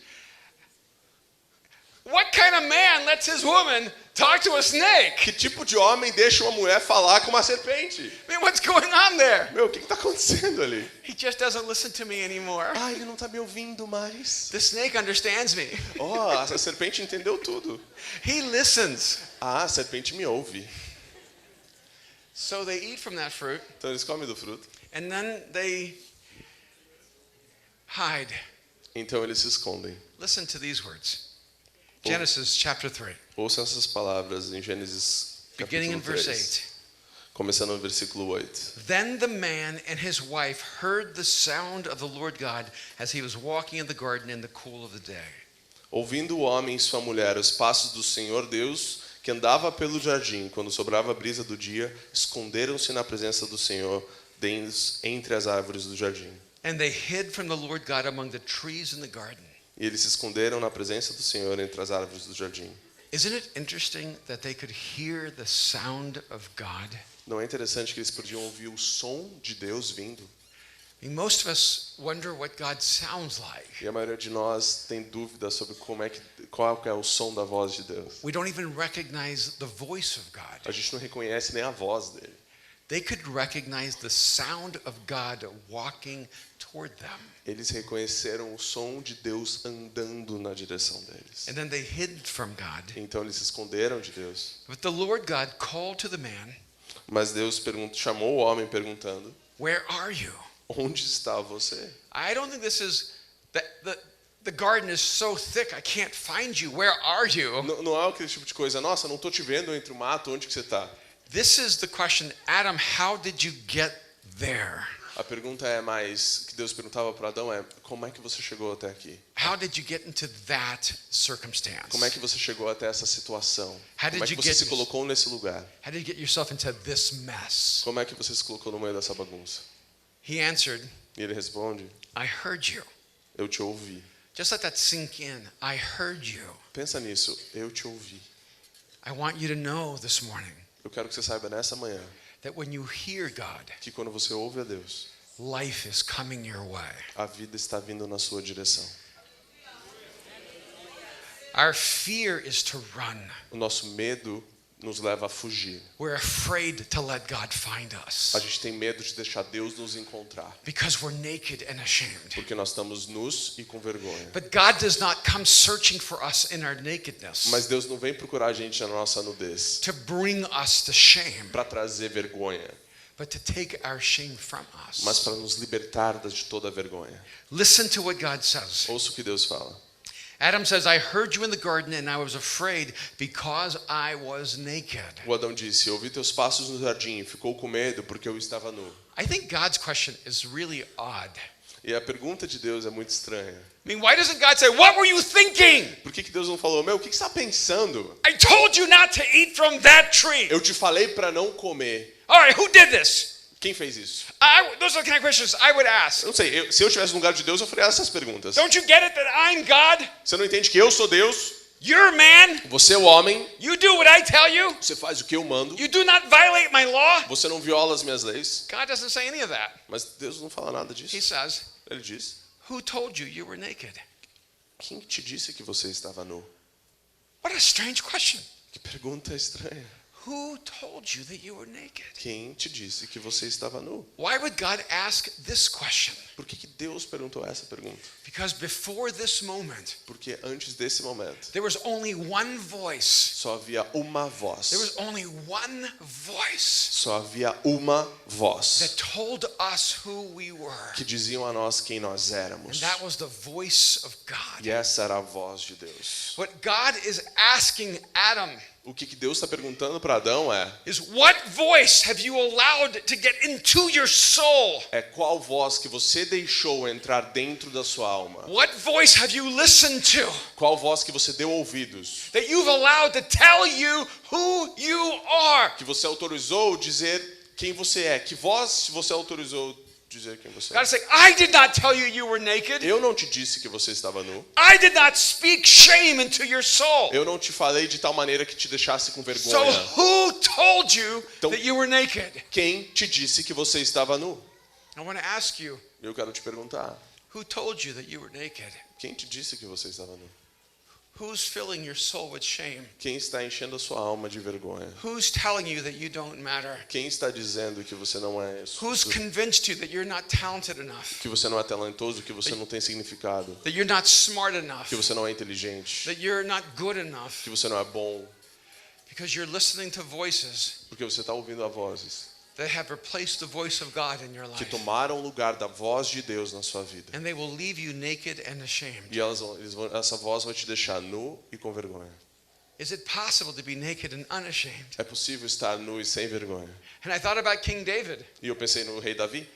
What kind of man lets his woman talk to a snake? Que tipo de homem deixa uma mulher falar com uma serpente? I mean, what's going on there? Meu, o que está acontecendo ali? He just doesn't listen to me anymore. Ah, ele não está me ouvindo mais. The snake understands me. Oh, a serpente entendeu tudo. He listens. Ah, a serpente me ouve. So they eat from that fruit, Então eles comem do fruto. and then they hide. Então eles se escondem. Listen to these words. Genesis chapter 3, Ouça essas palavras em Gênesis beginning in capítulo verse 3, 8. começando no versículo 8. Then the man and his wife heard the sound of the Lord God as he was walking in the garden in the cool of the day. Ouvindo o homem e sua mulher os passos do Senhor Deus, que andava pelo jardim, quando sobrava a brisa do dia, esconderam-se na presença do Senhor entre as árvores do jardim. And they hid from the Lord God among the trees in the garden. E eles se esconderam na presença do Senhor entre as árvores do jardim. Isn't it interesting that they could hear the sound of God? Não é interessante que eles podiam ouvir o som de Deus vindo? I mean, most of us wonder what God sounds like. E a maioria de nós tem dúvidas sobre qual é o som da voz de Deus. We don't even recognize the voice of God. A gente não reconhece nem a voz dele. They could recognize the sound of God walking toward them. Eles reconheceram o som de Deus andando na direção deles. And then they hid from God. Então eles se esconderam de Deus. But the Lord God called to the man, Mas Deus chamou o homem perguntando: "Where are you?" onde está você? I don't think this is the garden is so thick I can't find you. Where are you? Não é aquele tipo de coisa, nossa, não estou te vendo entre o mato, onde que você está? This is the question, Adam, how did you get there? A pergunta é mais, que Deus perguntava para Adão é, como é que você chegou até aqui? How did you get into that circumstance? Como é que você chegou até essa situação? How Como é did que you você get se colocou nesse lugar? How did you get yourself into this mess? Como é que você se colocou no meio dessa bagunça? He answered, E ele responde, I heard you. eu te ouvi. Just let that sink in. I heard you. Pensa nisso, eu te ouvi. I want you to know this morning Eu quero que você saiba nessa manhã that when you hear God, que quando você ouve a Deus, life is coming your way. a vida está vindo na sua direção. Our fear is to run. O nosso medo nos leva a fugir. We're afraid to let God find us A gente tem medo de deixar Deus nos encontrar, because we're naked and ashamed. porque nós estamos nus e com vergonha. But God does not come searching for us in our nakedness Mas Deus não vem procurar a gente na nossa nudez to bring us to shame, para trazer vergonha, but to take our shame from mas us. para nos libertar de toda a vergonha. Listen to what God says. Ouça o que Deus fala. Adam says, I heard you in the garden and I was afraid because I was naked. O Adão disse, ouvi teus passos no jardim e ficou com medo porque eu estava nu. I think God's question is really odd. E a pergunta de Deus é muito estranha. I mean, why doesn't God say, what were you thinking? Por que Deus não falou, meu, o que você está pensando? I told you not to eat from that tree. Eu te falei para não comer. All right, who did this? Quem fez isso? Those are the kind of questions I would ask. Eu não sei, se eu estivesse no lugar de Deus, eu faria essas perguntas. Don't you get it that I'm God? Você não entende que eu sou Deus? You're man. Você é o homem, You do what I tell you. você faz o que eu mando. You do not violate my law. Você não viola as minhas leis. God doesn't say any of that. Mas Deus não fala nada He disso. says, Ele diz, who told you you were naked? quem te disse que você estava nu? What a strange question. Que pergunta estranha. Who told you that you were naked? Quem te disse que você estava nu? Why would God ask this question? Por que Deus perguntou essa pergunta? Because before this moment, Porque antes desse momento, there was only one voice. só havia uma voz. There was only one voice Só havia uma voz that told us who we were. que diziam a nós quem nós And éramos. that was the voice of God. E essa era a voz de Deus. What God is asking Adam O que Deus está perguntando para Adão is, what voice have you allowed to get into your soul? é qual voz que você deixou entrar dentro da sua alma? What voice have you listened to Qual voz que você deu ouvidos? that you've allowed to tell you who you are? Que você autorizou dizer quem você é? Que voz você autorizou dizer quem você é? God is saying, I did not tell you you were naked. Eu não te disse que você estava nu. I did not speak shame into your soul. Eu não te falei de tal maneira que te deixasse com So vergonha. who told you Então- that you were naked? Quem te disse que você estava nu? I want to ask you, Eu quero te perguntar. who told you that you were naked? Quem te disse que você estava nu? Who's filling your soul with shame? Quem está enchendo a sua alma de vergonha? Who's telling you that you don't matter? Quem está dizendo que você não é Who's convinced you that you're not talented enough? que você não é talentoso, que você não tem significado, That you're not smart enough? que você não é inteligente, That you're not good enough? que você não é bom, Because you're listening to voices porque você está ouvindo a vozes that have replaced the voice of God in your que life. tomaram o lugar da voz de Deus na sua vida. And they will leave you naked and ashamed. E essa voz vai te deixar nu e com vergonha. Is it possible to be naked and unashamed? É possível estar nu e sem vergonha. And I thought about King David, E eu pensei no rei Davi,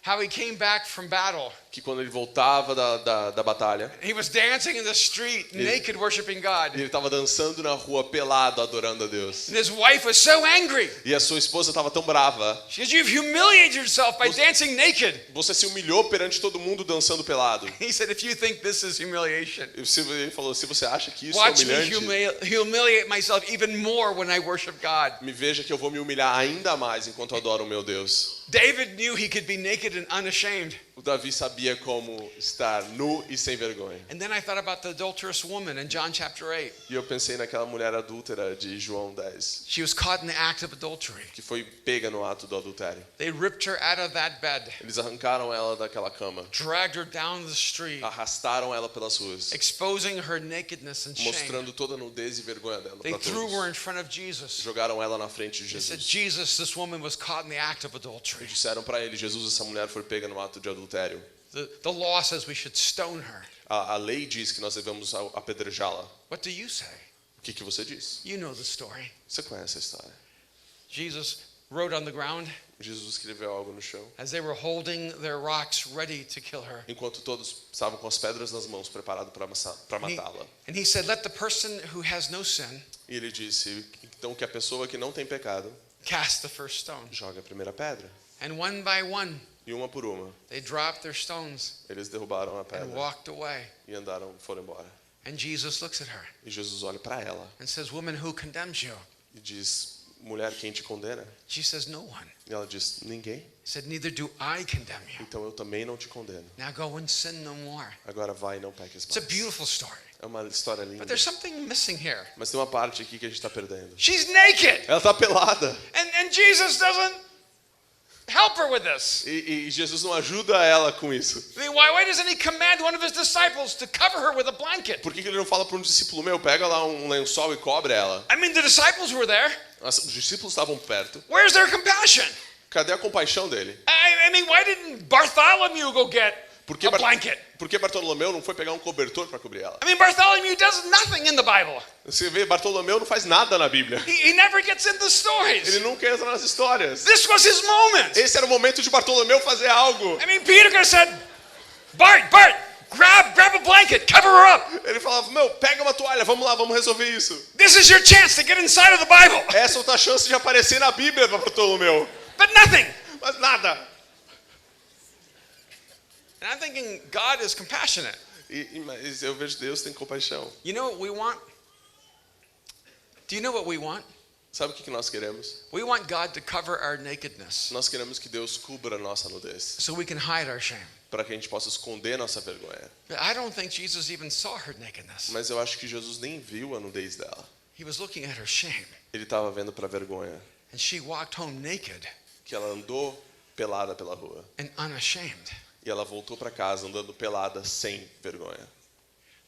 how he came back from battle. que quando ele voltava da batalha, He was dancing in the street, naked, worshiping God. ele estava dançando na rua pelado, adorando a Deus. And his wife was so angry. E a sua esposa estava tão brava. She says, you've humiliated yourself by dancing naked. Você se humilhou perante todo mundo dançando pelado. He said, if you think this is humiliation, Ele falou, se você acha que isso é watch me humilhante, humiliate myself even more when I worship God. me veja que eu vou me humilhar ainda mais enquanto adoro o meu Deus. David knew he could be naked and unashamed. O Davi sabia como estar nu e sem vergonha. And then I thought about the adulterous woman in John chapter 8. E eu pensei naquela mulher adúltera de João 10, She was caught in the act of adultery. que foi pega no ato do adultério. They ripped her out of that bed, Eles arrancaram ela daquela cama, dragged her down the street, arrastaram ela pelas ruas, exposing her nakedness and shame. mostrando toda a nudez e vergonha dela They para threw her todos. in front of Jesus. Jogaram ela na frente de They said, Jesus. Jesus, this woman was caught in the act of adultery. E disseram para ele, Jesus, essa mulher foi pega no ato de adultério. The law says we should stone her. A lei diz que nós devemos apedrejá-la. What do you say? O que você diz? You know the story. Você conhece a história. Jesus wrote on the ground Jesus escreveu algo no chão, as they were holding their rocks ready to kill her. enquanto todos estavam com as pedras nas mãos, preparados para matá-la. And he said, let the person who has no sin E ele disse, então, que a pessoa que não tem pecado cast the first stone. joga a primeira pedra. And one by one, E uma por uma, they dropped their stones eles derrubaram a and pedra walked away. e foram embora. And Jesus looks at her E Jesus olha para ela and says, woman, who condemns you? e diz, mulher, quem te condena? She says, no one. E ela diz, ninguém. He said, neither do I condemn you. Então eu também não te condeno. Now go and sin no more. Agora vai e não peques It's a mais. beautiful story. É uma história linda. But there's something missing here. Mas tem uma parte aqui que a gente está perdendo. She's naked. Ela está pelada. And Jesus doesn't help her with this. E Jesus não ajuda ela com isso. I mean, why doesn't he command one of his disciples to cover her with a blanket? Por que ele não fala para um discípulo meu, pega lá um lençol e cobre ela? I mean, the disciples were there. Os discípulos estavam perto. Where's their compassion? Cadê a compaixão dele? I mean, why didn't Bartholomew go get Por a blanket? Por que Bartolomeu não foi pegar um cobertor para cobrir ela? I mean, Bartholomew does nothing in the Bible. Você vê, Bartolomeu não faz nada na Bíblia. He never gets into stories. Ele nunca entra nas histórias. This was his moment. Esse era o momento de Bartolomeu fazer algo. I mean, Peter could have said, Bart, grab a blanket, cover her up. Ele falava, meu, pega uma toalha, vamos lá, vamos resolver isso. This is your chance to get inside of the Bible. Essa é outra chance de aparecer na Bíblia para Bartolomeu. But nothing. Mas nada. And I'm thinking God is compassionate. Mas eu vejo Deus tem compaixão. You know what we want? Do you know what we want? Sabe o que nós queremos? We want God to cover our nakedness Nós queremos que Deus cubra a nossa nudez, so we can hide our shame. para que a gente possa esconder nossa vergonha. I don't think Jesus even saw her nakedness. Mas eu acho que Jesus nem viu a nudez dela. He was looking at her shame. Ele estava vendo para a vergonha, And she walked home naked que ela andou pelada pela rua. and unashamed. E ela voltou para casa andando pelada sem vergonha.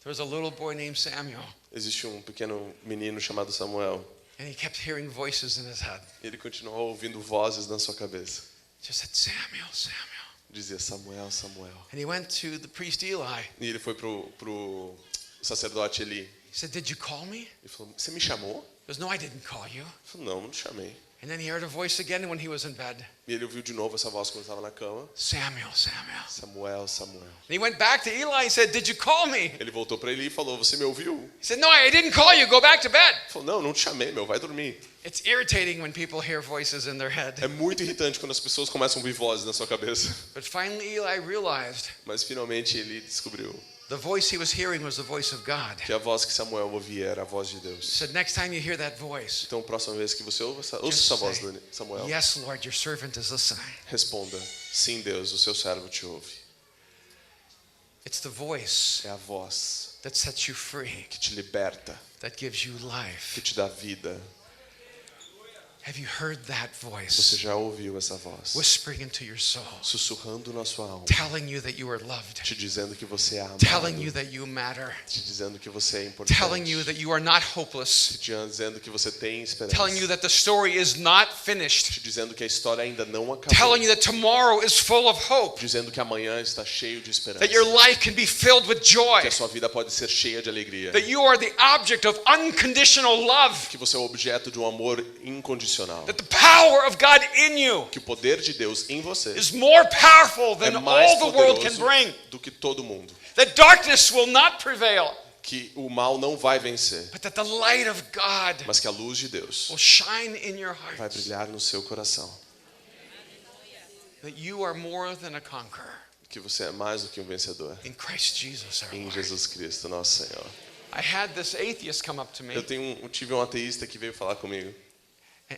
There was a little boy named Samuel, Existe um pequeno menino chamado Samuel. and he kept hearing voices in his head. E ele continuou ouvindo vozes na sua cabeça. Just said, Samuel, Samuel. Dizia Samuel, Samuel. And he went to the priest Eli. E ele foi pro sacerdote Eli. He said, did you call me? Ele falou, você me chamou? He goes, no, I didn't call you. Ele falou, não, não te chamei. And then he heard a voice again when he was in bed. E ele ouviu de novo essa voz quando estava na cama. Samuel, Samuel. Samuel, Samuel. And he went back to Eli and said, did you call me? Ele voltou para Eli e falou, você me ouviu? Ele He said, no, I didn't call you. Go back to bed. falou, não, não te chamei, meu, vai dormir. It's irritating when people hear voices in their É head. muito irritante quando as pessoas começam a ouvir vozes na sua cabeça. But finally Eli realized Mas finalmente ele descobriu the voice he was hearing was the voice of God. que a voz que Samuel ouvia era a voz de He Deus. said, next time you hear that voice, Então, a próxima vez que você ouça essa just voz say, do Samuel, yes, Lord, your servant is listening. responda, sim, Deus, o seu servo te ouve. It's the voice É a voz that sets you free, que te liberta, that gives you que life. te dá vida. Have you heard that Você voice já ouviu essa voz whispering into your soul, sussurrando na sua alma, telling you that you are loved, te dizendo que você é amado, telling you that you matter, te dizendo que você é importante, telling you that you are not hopeless, te dizendo que você tem esperança, telling you that the story is not finished, te dizendo que a história ainda não acabou, telling you that tomorrow is full of hope, dizendo que amanhã está cheio de esperança, that your life can be filled with joy, que a sua vida pode ser cheia de alegria, that you are the object of unconditional love, que você é o objeto de um amor incondicional, that the power of God in you que o poder de Deus em você is more powerful é than mais all the world can poderoso bring, do que todo mundo, that darkness will not prevail, que o mal não vai vencer, but that the light of God mas que a luz de Deus will shine in your vai hearts, brilhar no seu coração, that you are more than a conqueror que você é mais do que um vencedor in Christ Jesus our em Lord. Jesus Cristo, nosso Senhor. I had this atheist come up to me, Eu tive um ateísta que veio falar comigo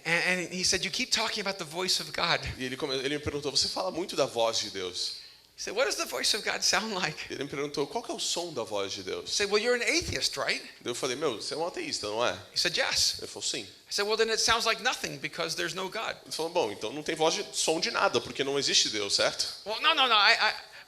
and he said, you keep talking about the voice of God. e ele me perguntou, você fala muito da voz de Deus? He said, what does the voice of God sound like? Ele me perguntou, qual que é o som da voz de I Deus? said, well, you're an atheist, right? Eu falei, meu, você é um ateísta, não é? He said, yes. Ele falou, sim. I said, well, then it sounds like nothing because there's no God. Ele falou, bom, então não tem voz de som de nada, porque não existe Deus, certo? Well, no.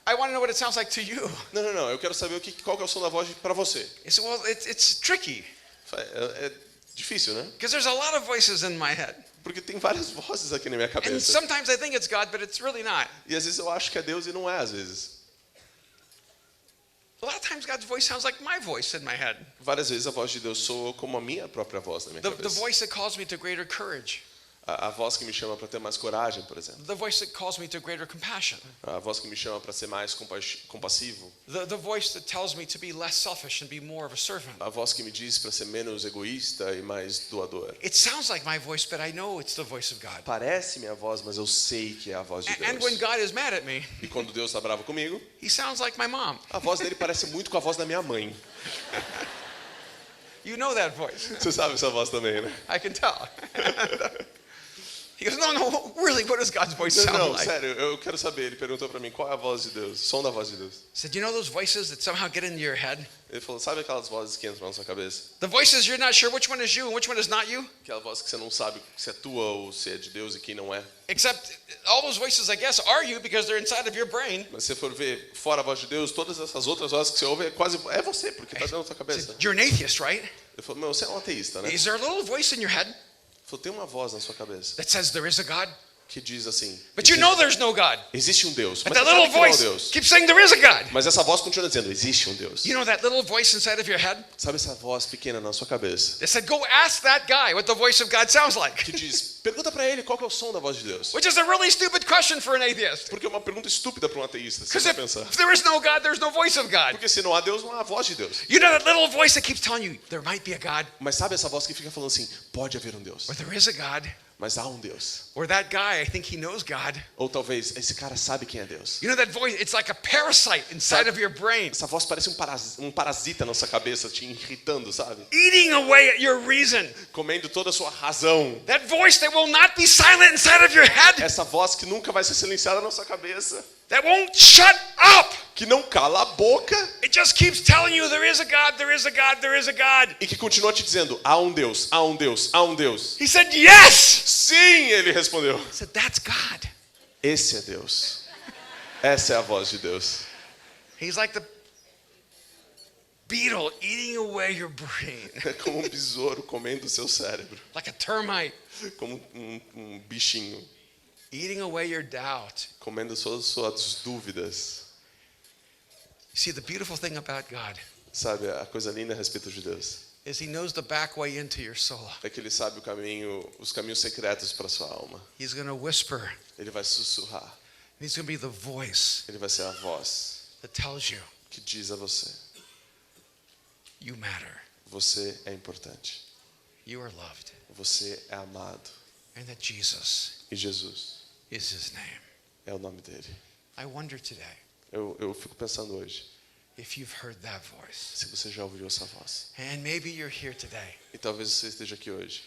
I want to know what it sounds like to you. Não, eu quero saber qual que é o som da voz para você. He said, well, it's tricky É difícil, né? because there's a lot of voices in my head. Porque tem várias vozes aqui na minha And cabeça. sometimes I think it's God, but it's really not. E às vezes eu acho que é Deus e não é, às vezes. A lot of times God's voice sounds like my voice in my head. Várias vezes a voz de Deus soa como a minha própria voz na minha The cabeça. voice that calls me to greater courage. A voz que me chama para ter mais coragem, por exemplo. The voice that calls me to greater compassion. A voz que me chama para ser mais compassivo. The voice that tells me to be less selfish and be more of a servant. A voz que me diz para ser menos egoísta e mais doador. It sounds like my voice, but I know it's the voice of God. Parece minha voz, mas eu sei que é a voz de And when Deus. God is mad at me, E quando Deus está bravo comigo, he sounds like my mom. a voz dele parece muito com a voz da minha mãe. You know that voice. Você sabe essa voz também, né? I can tell. He goes, no, really, what does God's voice sound Não, like? sério, eu quero saber. Ele perguntou para mim qual é a voz de Deus, o som da voz de Deus. He said, you know those voices that somehow get into your head? Ele falou, sabe aquelas vozes que entram na sua cabeça? The voices you're not sure which one is you and which one is not you? Aquela voz que você não sabe se é tua ou se é de Deus e quem não é. Except all those voices, I guess, are you because they're inside of your brain. Mas se você for ver fora a voz de Deus, todas essas outras vozes que você ouve é você, porque está dentro da sua He cabeça. said, you're an atheist, right? Ele falou, meu, você é um ateísta, né? Ele Is there a little voice in your head falou, tem uma voz na sua cabeça that says there is a God? que diz assim, But you know there's no God. existe um Deus, But mas that você little sabe que não é um voice Deus. keeps saying there is a God. Mas essa voz continua dizendo, existe um Deus. You know that little voice inside of your head Sabe essa voz pequena na sua cabeça that said, go ask that guy what the voice of God sounds like? que diz, pergunta para ele qual que é o som da voz de Deus. Which is a really stupid question for an atheist. Porque é uma pergunta estúpida para um ateísta, se Because você if pensar. there is no God, there's no voice of God. Porque se não há Deus, não há voz de Deus. You know that little voice that keeps telling you there might be a God, Mas sabe essa voz que fica falando assim, pode haver um Deus, or there is a God, mas há um Deus. or that guy, I think he knows God. Ou talvez, esse cara sabe quem é Deus. You know that voice, it's like a parasite inside of your brain, Essa voz parece um parasita na sua cabeça, te irritando, sabe? eating away at your reason. Comendo toda a sua razão. That voice that will not be silent inside of your head. Essa voz que nunca vai ser silenciada na sua cabeça. that won't shut up. que não cala a boca It just keeps telling you there is a God, there is a God, there is a God. e que continua te dizendo, há um Deus, há um Deus, há um Deus. He said, yes. Sim, ele respondeu. I said, that's God. Esse é Deus. Essa é a voz de Deus. He's like the beetle eating away your brain, É como um besouro comendo o seu cérebro. like a termite Como um bichinho eating away your doubt. comendo suas dúvidas. You see, the beautiful thing about God Sabe, a coisa linda a respeito de Deus is he knows the back way into your soul. é que ele sabe os caminhos secretos para sua alma. He's going to whisper. Ele vai sussurrar. He's going to be the voice Ele vai ser a voz that tells you que diz a você: you matter, você é importante, you are loved, você é amado. and that Jesus E Jesus is his name. é o nome dele. I wonder today Eu fico pensando hoje, if you've heard that voice. se você já ouviu essa voz. And maybe you're here today, E talvez você esteja aqui hoje.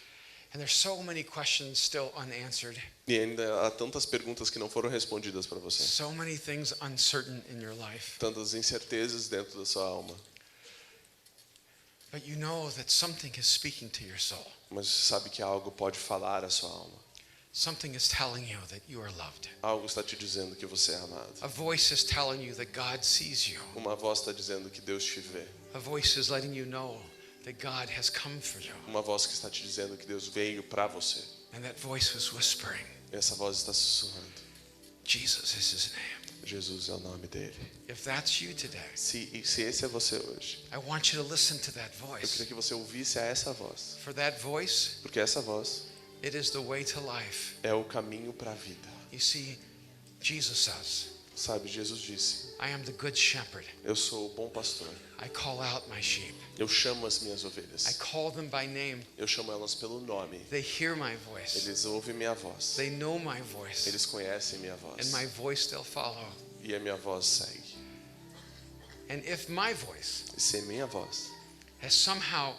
and there's so many questions still unanswered, E ainda há tantas perguntas que não foram respondidas para você. so many things uncertain in your life. Tantas incertezas dentro da sua alma. But you know that something is speaking to your soul. Mas você sabe que algo pode falar à sua alma. Something is telling you that you are loved. Algo está te dizendo que você é amado. A voice is telling you that God sees you. Uma voz está dizendo que Deus te vê. A voice is letting you know that God has come for you. Uma voz que está te dizendo que Deus veio para você. And that voice was whispering, E essa voz está sussurrando. Jesus is his name. Jesus é o nome dele. If that's you today, Se esse é você hoje, I want you to listen to that eu voice. queria que você ouvisse a essa voz. For that voice, Porque essa voz it is the way to life. é o caminho para a vida. You see, Jesus says, Sabe, Jesus disse: I am the good shepherd. eu sou o bom pastor. I call out my sheep. Eu chamo as minhas I ovelhas. call them by name. Eu chamo elas pelo nome. They hear my voice. Eles ouvem minha voz. They know my voice. Eles conhecem minha voz. And my voice they'll follow. E a minha voz segue. And if my voice E se minha voz has somehow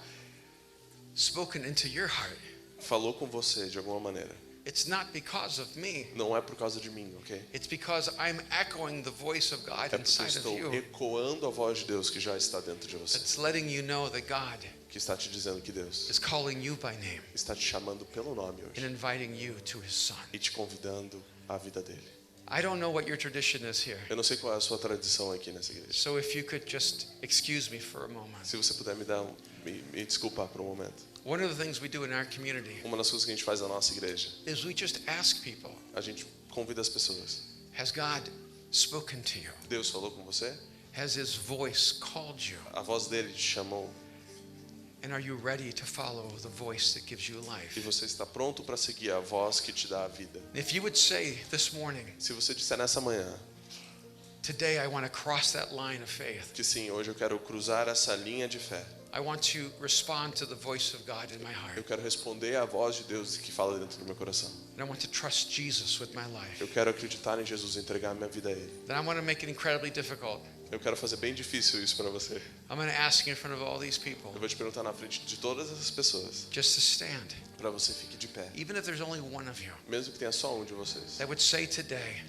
spoken into your heart, falou com você de alguma maneira, it's not because of me. não é por causa de mim, ok? It's because I'm echoing the voice of God É porque eu inside of estou you. ecoando a voz de Deus que já está dentro de você. That's letting you know that God Que está te dizendo que Deus is calling you by name está te chamando pelo nome and hoje. inviting you to his son. E te convidando à vida dele. I don't know what your tradition is here. Eu não sei qual é a sua tradição aqui nessa igreja. So if you could just excuse me for a moment. Se você puder me desculpar por um momento. One of the things we do in our community Uma das coisas que a gente faz na nossa igreja, is we just ask people, a gente convida as pessoas. has God spoken to you? Deus falou com você? Has his voice called you? A voz dele te chamou. And are you ready to follow the voice that gives you E life? você está pronto para seguir a voz que te dá a vida. If you would say this morning, Se você disser nessa manhã today I want to cross that line of faith. que sim, hoje eu quero cruzar essa linha de fé. I want to respond to the voice of God in my Eu heart. quero responder à voz de Deus que fala dentro do meu coração. And I want to trust Jesus with my life. Eu quero acreditar em Jesus e entregar minha vida a Ele. Then I want to make it incredibly difficult. Eu quero fazer bem difícil isso para você. I'm going to ask you in front of all these people Eu vou te perguntar na frente de todas essas pessoas just to stand, para você fique de pé. even if there's only one of you Mesmo que tenha só um de vocês that would say today,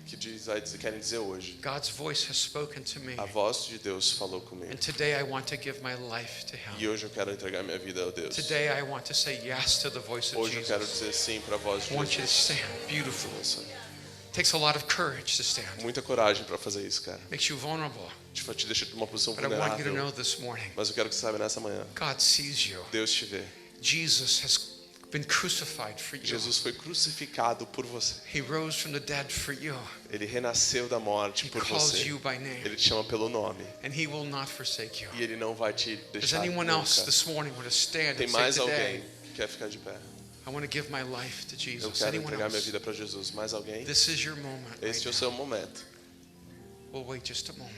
querem dizer hoje: God's voice has spoken to me, a voz de Deus falou comigo. and today I want to give my life to E Him. hoje eu quero entregar minha vida a Deus. Today I want to say yes to the voice of Hoje eu quero Jesus. dizer sim para a voz de I want you to Jesus. stand. Beautiful. Nossa, It takes a lot of courage to stand. muita coragem para fazer isso, cara. Makes you vulnerable. Te deixa numa posição But I want you to know vulnerável. this morning, Mas eu quero que você saiba nessa manhã. God sees you. Deus te vê. Jesus has been crucified for you. Jesus foi crucificado por você. He rose from the dead for you. Ele renasceu da morte He por calls você. you by name, Ele te chama pelo nome. and He will not forsake you. E Ele não vai te Does deixar anyone else nunca. this morning want to stand Tem and say mais today, alguém que quer ficar de pé? I want to give my life to Eu Jesus? quero Anyone entregar minha else? vida para Jesus. Mais alguém? This is your moment. Este é o Right seu momento. now. We'll wait just a moment.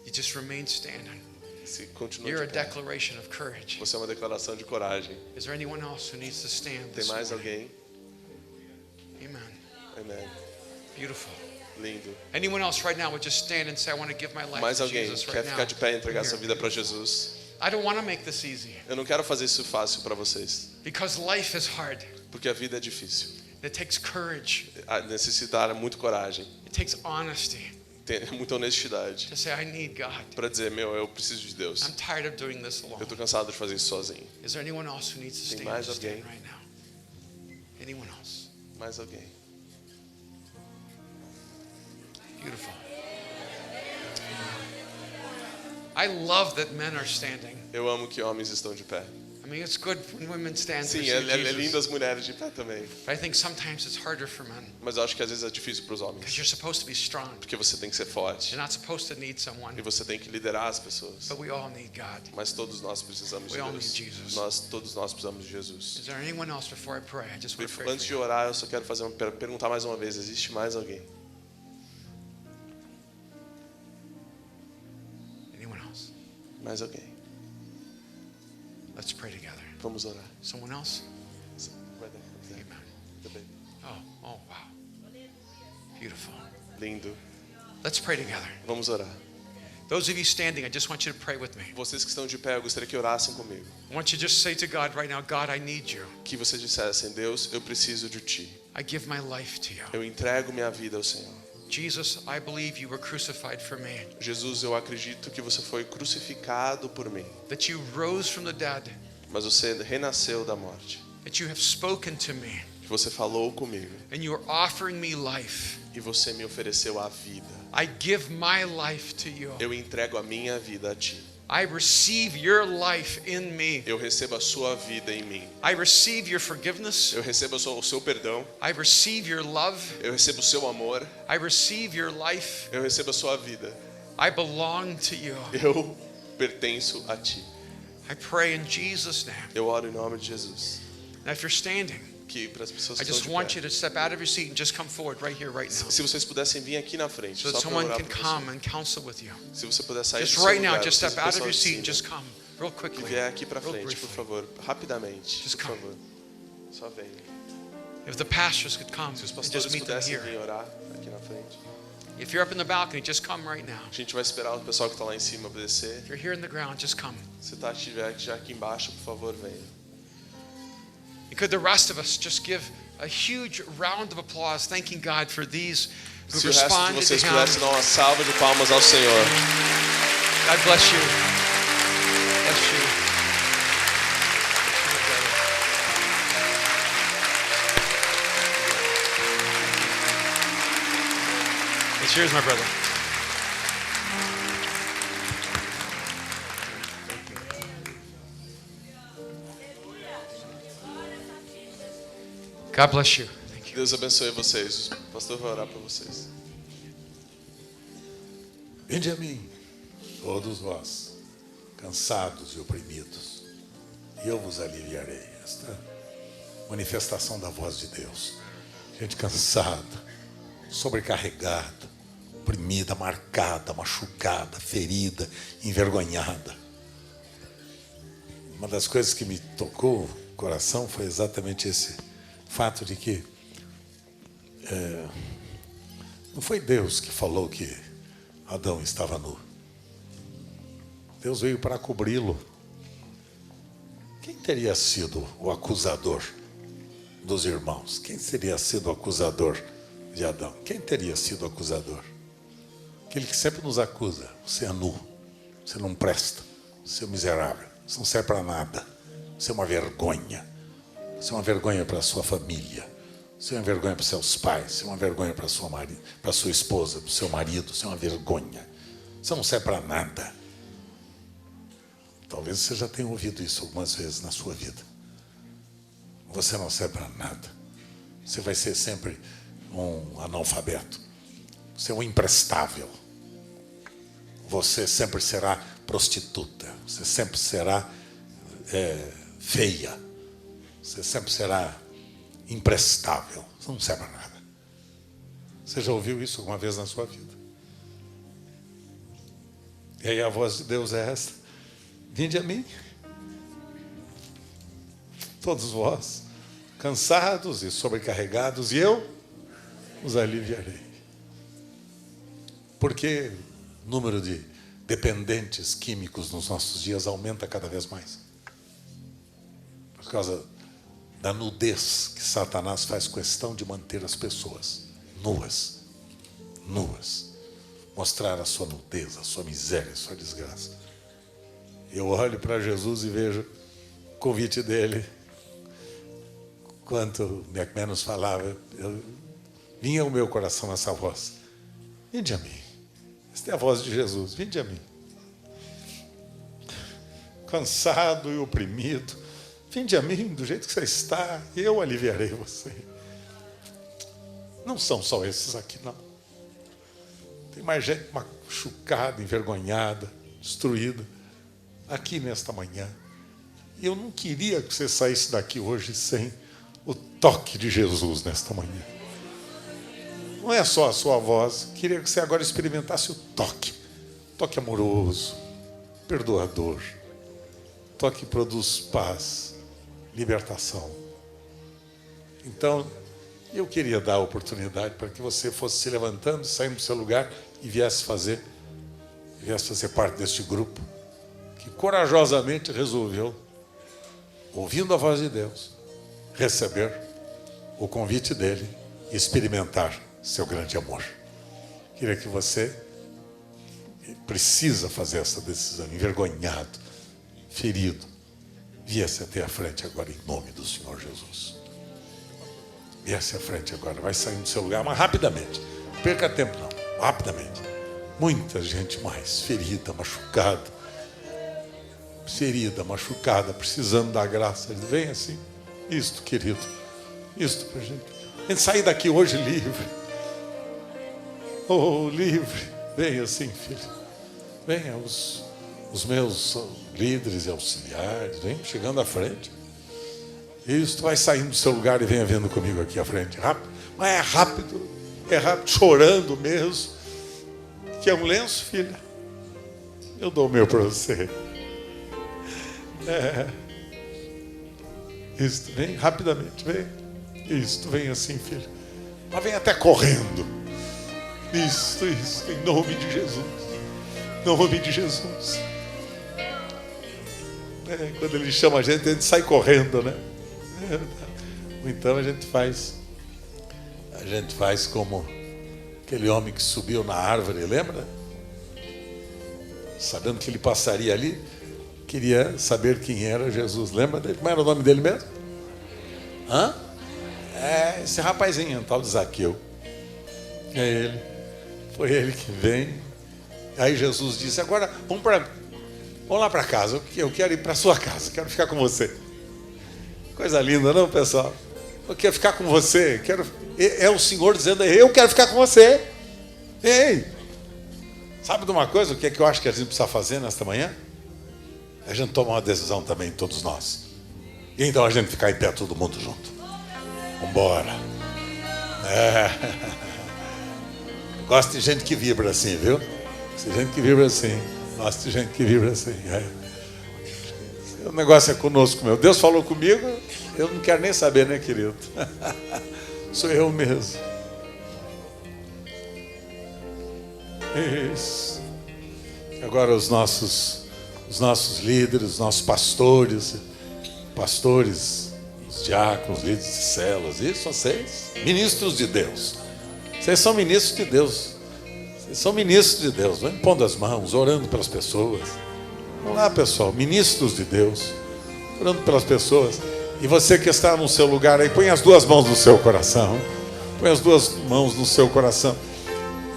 You just remain standing. Se continua You're a de pé. declaration of courage. Você é uma declaração de coragem. Is there anyone else who needs to stand Tem this mais morning? alguém? Amen. Amém. Beautiful. Lindo. Anyone else right now would just stand and say, I want to give my life Mais to alguém Jesus quer right ficar now. de pé e entregar Here. sua vida para Jesus? I don't want to make this easy Eu não quero fazer isso fácil para vocês, because life is hard. porque a vida é difícil. It takes courage. Necessitar muito coragem, It takes honesty. Tenha muita honestidade to say, I need God. para dizer, eu preciso de Deus. I'm tired of doing this alone. Eu estou cansado de fazer isso sozinho. Is there anyone else who needs to Tem stand, mais just stand alguém? right now? Anyone else? Mais alguém? Beautiful. I love that men are standing. Eu amo que homens estão de pé. I mean, it's good when women stand. Sim, to é receive Jesus. lindo as mulheres de pé também. But I think sometimes it's harder for men Mas eu acho que às vezes é difícil para os because homens. you're supposed to be strong. Porque você tem que ser forte. You're not supposed to need someone, E você tem que liderar as pessoas. but we all need God. Mas todos nós precisamos de We all Deus. need Jesus. Todos nós precisamos de Jesus. Is there anyone else before I pray? I just want to pray Antes for de you. orar, eu só quero perguntar mais uma vez: existe mais alguém? Anyone else? Mais alguém? Let's pray together. Vamos orar. Someone else? Vai dar. Amen. Também. Oh, wow. Beautiful. Lindo. Let's pray together. Vamos orar. Those of you standing, I just want you to pray with me. Vocês que estão de pé, eu gostaria que orassem comigo. I want you to just say to God right now, God, I need you. Que vocês dissessem: Deus, eu preciso de Ti. I give my life to you. Eu entrego minha vida ao Senhor. Jesus, I believe you were crucified for me, Jesus, eu acredito que você foi crucificado por mim. that you rose from the dead, Mas você renasceu da morte. that you have spoken to me, Que você falou comigo. and you are offering me life. E você me ofereceu a vida. I give my life to you. Eu entrego a minha vida a Ti. I receive your life in me. Eu recebo a sua vida em mim. I receive your forgiveness. Eu recebo o seu perdão. I receive your love. Eu recebo o seu amor. I receive your life. Eu recebo a sua vida. I belong to you. Eu pertenço a Ti. I pray in Jesus' name. Eu oro em nome de Jesus. Now, if you're standing, Que para as pessoas I que just estão want de you pé. to step out of your seat and just come forward right here, right now, Se vocês pudessem vir aqui na frente, so that só para someone orar can por come você. and counsel with you. Se você puder sair Just do seu right now, lugar, just vocês step out of pessoal your de seat and cima, just come real que quickly. vier aqui para real frente, por briefly. favor, rapidamente, Just por come. favor. Só venha. If the pastors could come Se os and pastores just meet them pudessem vir here. orar aqui na frente. If you're up in the balcony, just come right now. A gente vai esperar o pessoal que está lá em cima obedecer. If you're here in the ground, just come. Se estiver já aqui embaixo, por favor, venha. And could the rest of us just give a huge round of applause, thanking God for these who Se o resto de responded to vocês Him. pudessem dar uma salva de palmas ao Senhor. God bless you. Bless you. Cheers, my brother. God bless you. Thank you. Deus abençoe vocês. O pastor vai orar para vocês. Vinde a mim, todos vós, cansados e oprimidos, e eu vos aliviarei. Esta manifestação da voz de Deus. Gente cansada, sobrecarregada, oprimida, marcada, machucada, ferida, envergonhada. Uma das coisas que me tocou o coração foi exatamente esse fato de que não foi Deus que falou que Adão estava nu. Deus veio para cobri-lo. Quem teria sido o acusador dos irmãos? Quem teria sido o acusador de Adão? Quem teria sido o acusador? Aquele que sempre nos acusa. Você é nu, você não presta, você é miserável, você não serve para nada, você é uma vergonha. Você é uma vergonha para a sua família. Você é uma vergonha para os seus pais. Você é uma vergonha para a sua esposa, para o seu marido. Você é uma vergonha. Você não serve para nada. Talvez você já tenha ouvido isso algumas vezes na sua vida. Você não serve para nada. Você vai ser sempre um analfabeto. Você é um imprestável. Você sempre será prostituta. Você sempre será feia. Você sempre será imprestável. Você não serve para nada. Você já ouviu isso alguma vez na sua vida? E aí a voz de Deus é esta: vinde a mim, todos vós, cansados e sobrecarregados, e eu os aliviarei. Porque o número de dependentes químicos nos nossos dias aumenta cada vez mais. Por causa da nudez que Satanás faz questão de manter as pessoas nuas. Nuas. mostrar a sua nudez, a sua miséria, a sua desgraça. Eu olho para Jesus e vejo o convite dele. Quanto McManus falava, vinha ao meu coração essa voz: vinde a mim. Esta é a voz de Jesus: vinde a mim. Cansado e oprimido, vinde a mim do jeito que você está, e eu aliviarei você. Não são só esses aqui, não. Tem mais gente machucada, envergonhada, destruída, aqui nesta manhã. E eu não queria que você saísse daqui hoje sem o toque de Jesus nesta manhã. Não é só a sua voz. Queria que você agora experimentasse o toque. Toque amoroso, perdoador. Toque que produz paz, libertação. Então, eu queria dar a oportunidade para que você fosse se levantando, saindo do seu lugar e viesse fazer parte deste grupo que corajosamente resolveu, ouvindo a voz de Deus, receber o convite dele e experimentar seu grande amor. Queria que você precisa fazer essa decisão, envergonhado, ferido, viesse até a frente agora em nome do Senhor Jesus. Viesse à frente agora, vai saindo do seu lugar, mas rapidamente. Não perca tempo não, rapidamente. Muita gente mais ferida, machucada, precisando da graça. Vem assim, isto, querido, isto pra gente. A gente sair daqui hoje livre. Oh, livre. Venha assim, filho. Venha os meus líderes e auxiliares, vem chegando à frente. Isso, vai saindo do seu lugar e venha vendo comigo aqui à frente. Rápido, mas é rápido, chorando mesmo. Que é um lenço, filha? Eu dou o meu para você. Isso, vem rapidamente, vem. Isso, vem assim, filha. Mas vem até correndo. Isso, em nome de Jesus. Em nome de Jesus. Quando ele chama a gente sai correndo, né? Então a gente faz como aquele homem que subiu na árvore, lembra? Sabendo que ele passaria ali, queria saber quem era Jesus. Lembra dele? Como era o nome dele mesmo? Esse rapazinho, tal de Zaqueu. É ele. Foi ele que vem. Aí Jesus disse: agora vamos lá para casa. Eu quero ir para sua casa. Quero ficar com você. Coisa linda, não, pessoal? Eu quero ficar com você. É o Senhor dizendo: eu quero ficar com você. Ei! Sabe de uma coisa? O que é que eu acho que a gente precisa fazer nesta manhã? A gente tomar uma decisão também, todos nós. E então a gente ficar em pé, todo mundo junto. Vambora. Gosto de gente que vibra assim, viu? Gosto de gente que vibra assim. Gosto de gente que vibra assim. O negócio é conosco, meu. Deus falou comigo, eu não quero nem saber, né, querido? Sou eu mesmo. Isso. Agora os nossos líderes, os nossos pastores, os diáconos, líderes de células, isso, vocês, ministros de Deus. Vocês são ministros de Deus. Vocês são ministros de Deus. Vão impondo as mãos, orando pelas pessoas. Vamos lá, pessoal, ministros de Deus, orando pelas pessoas. E você que está no seu lugar aí, põe as duas mãos no seu coração. Põe as duas mãos no seu coração.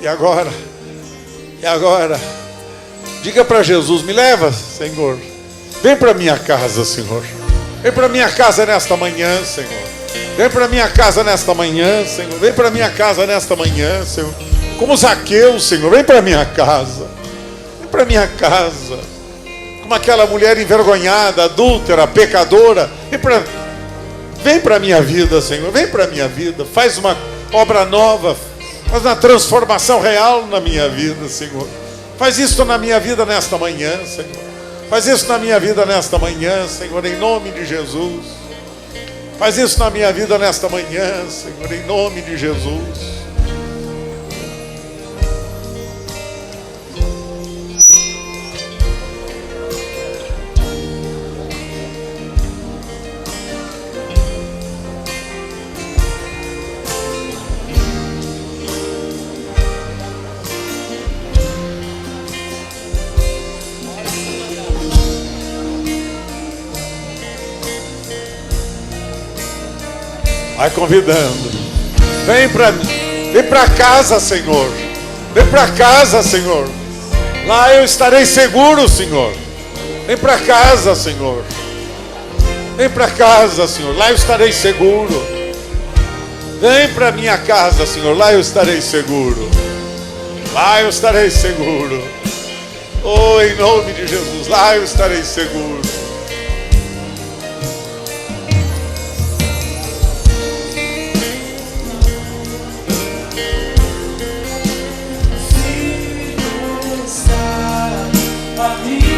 E agora, diga para Jesus: me leva, Senhor. Vem para minha casa, Senhor. Vem para minha casa nesta manhã, Senhor. Vem para minha casa nesta manhã, Senhor. Vem para minha casa nesta manhã, Senhor. Como Zaqueu, Senhor. Vem para minha casa. Vem para minha casa. Como aquela mulher envergonhada, adúltera, pecadora. Vem para a minha vida, Senhor. Vem para a minha vida. Faz uma obra nova. Faz uma transformação real na minha vida, Senhor. Faz isso na minha vida nesta manhã, Senhor. Faz isso na minha vida nesta manhã, Senhor, em nome de Jesus. Faz isso na minha vida nesta manhã, Senhor, em nome de Jesus. Vai convidando. Vem para casa, Senhor. Vem para casa, Senhor. Lá eu estarei seguro, Senhor. Vem para casa, Senhor. Vem para casa, Senhor. Lá eu estarei seguro. Vem para minha casa, Senhor. Lá eu estarei seguro. Lá eu estarei seguro. Oh, em nome de Jesus. Lá eu estarei seguro. A mim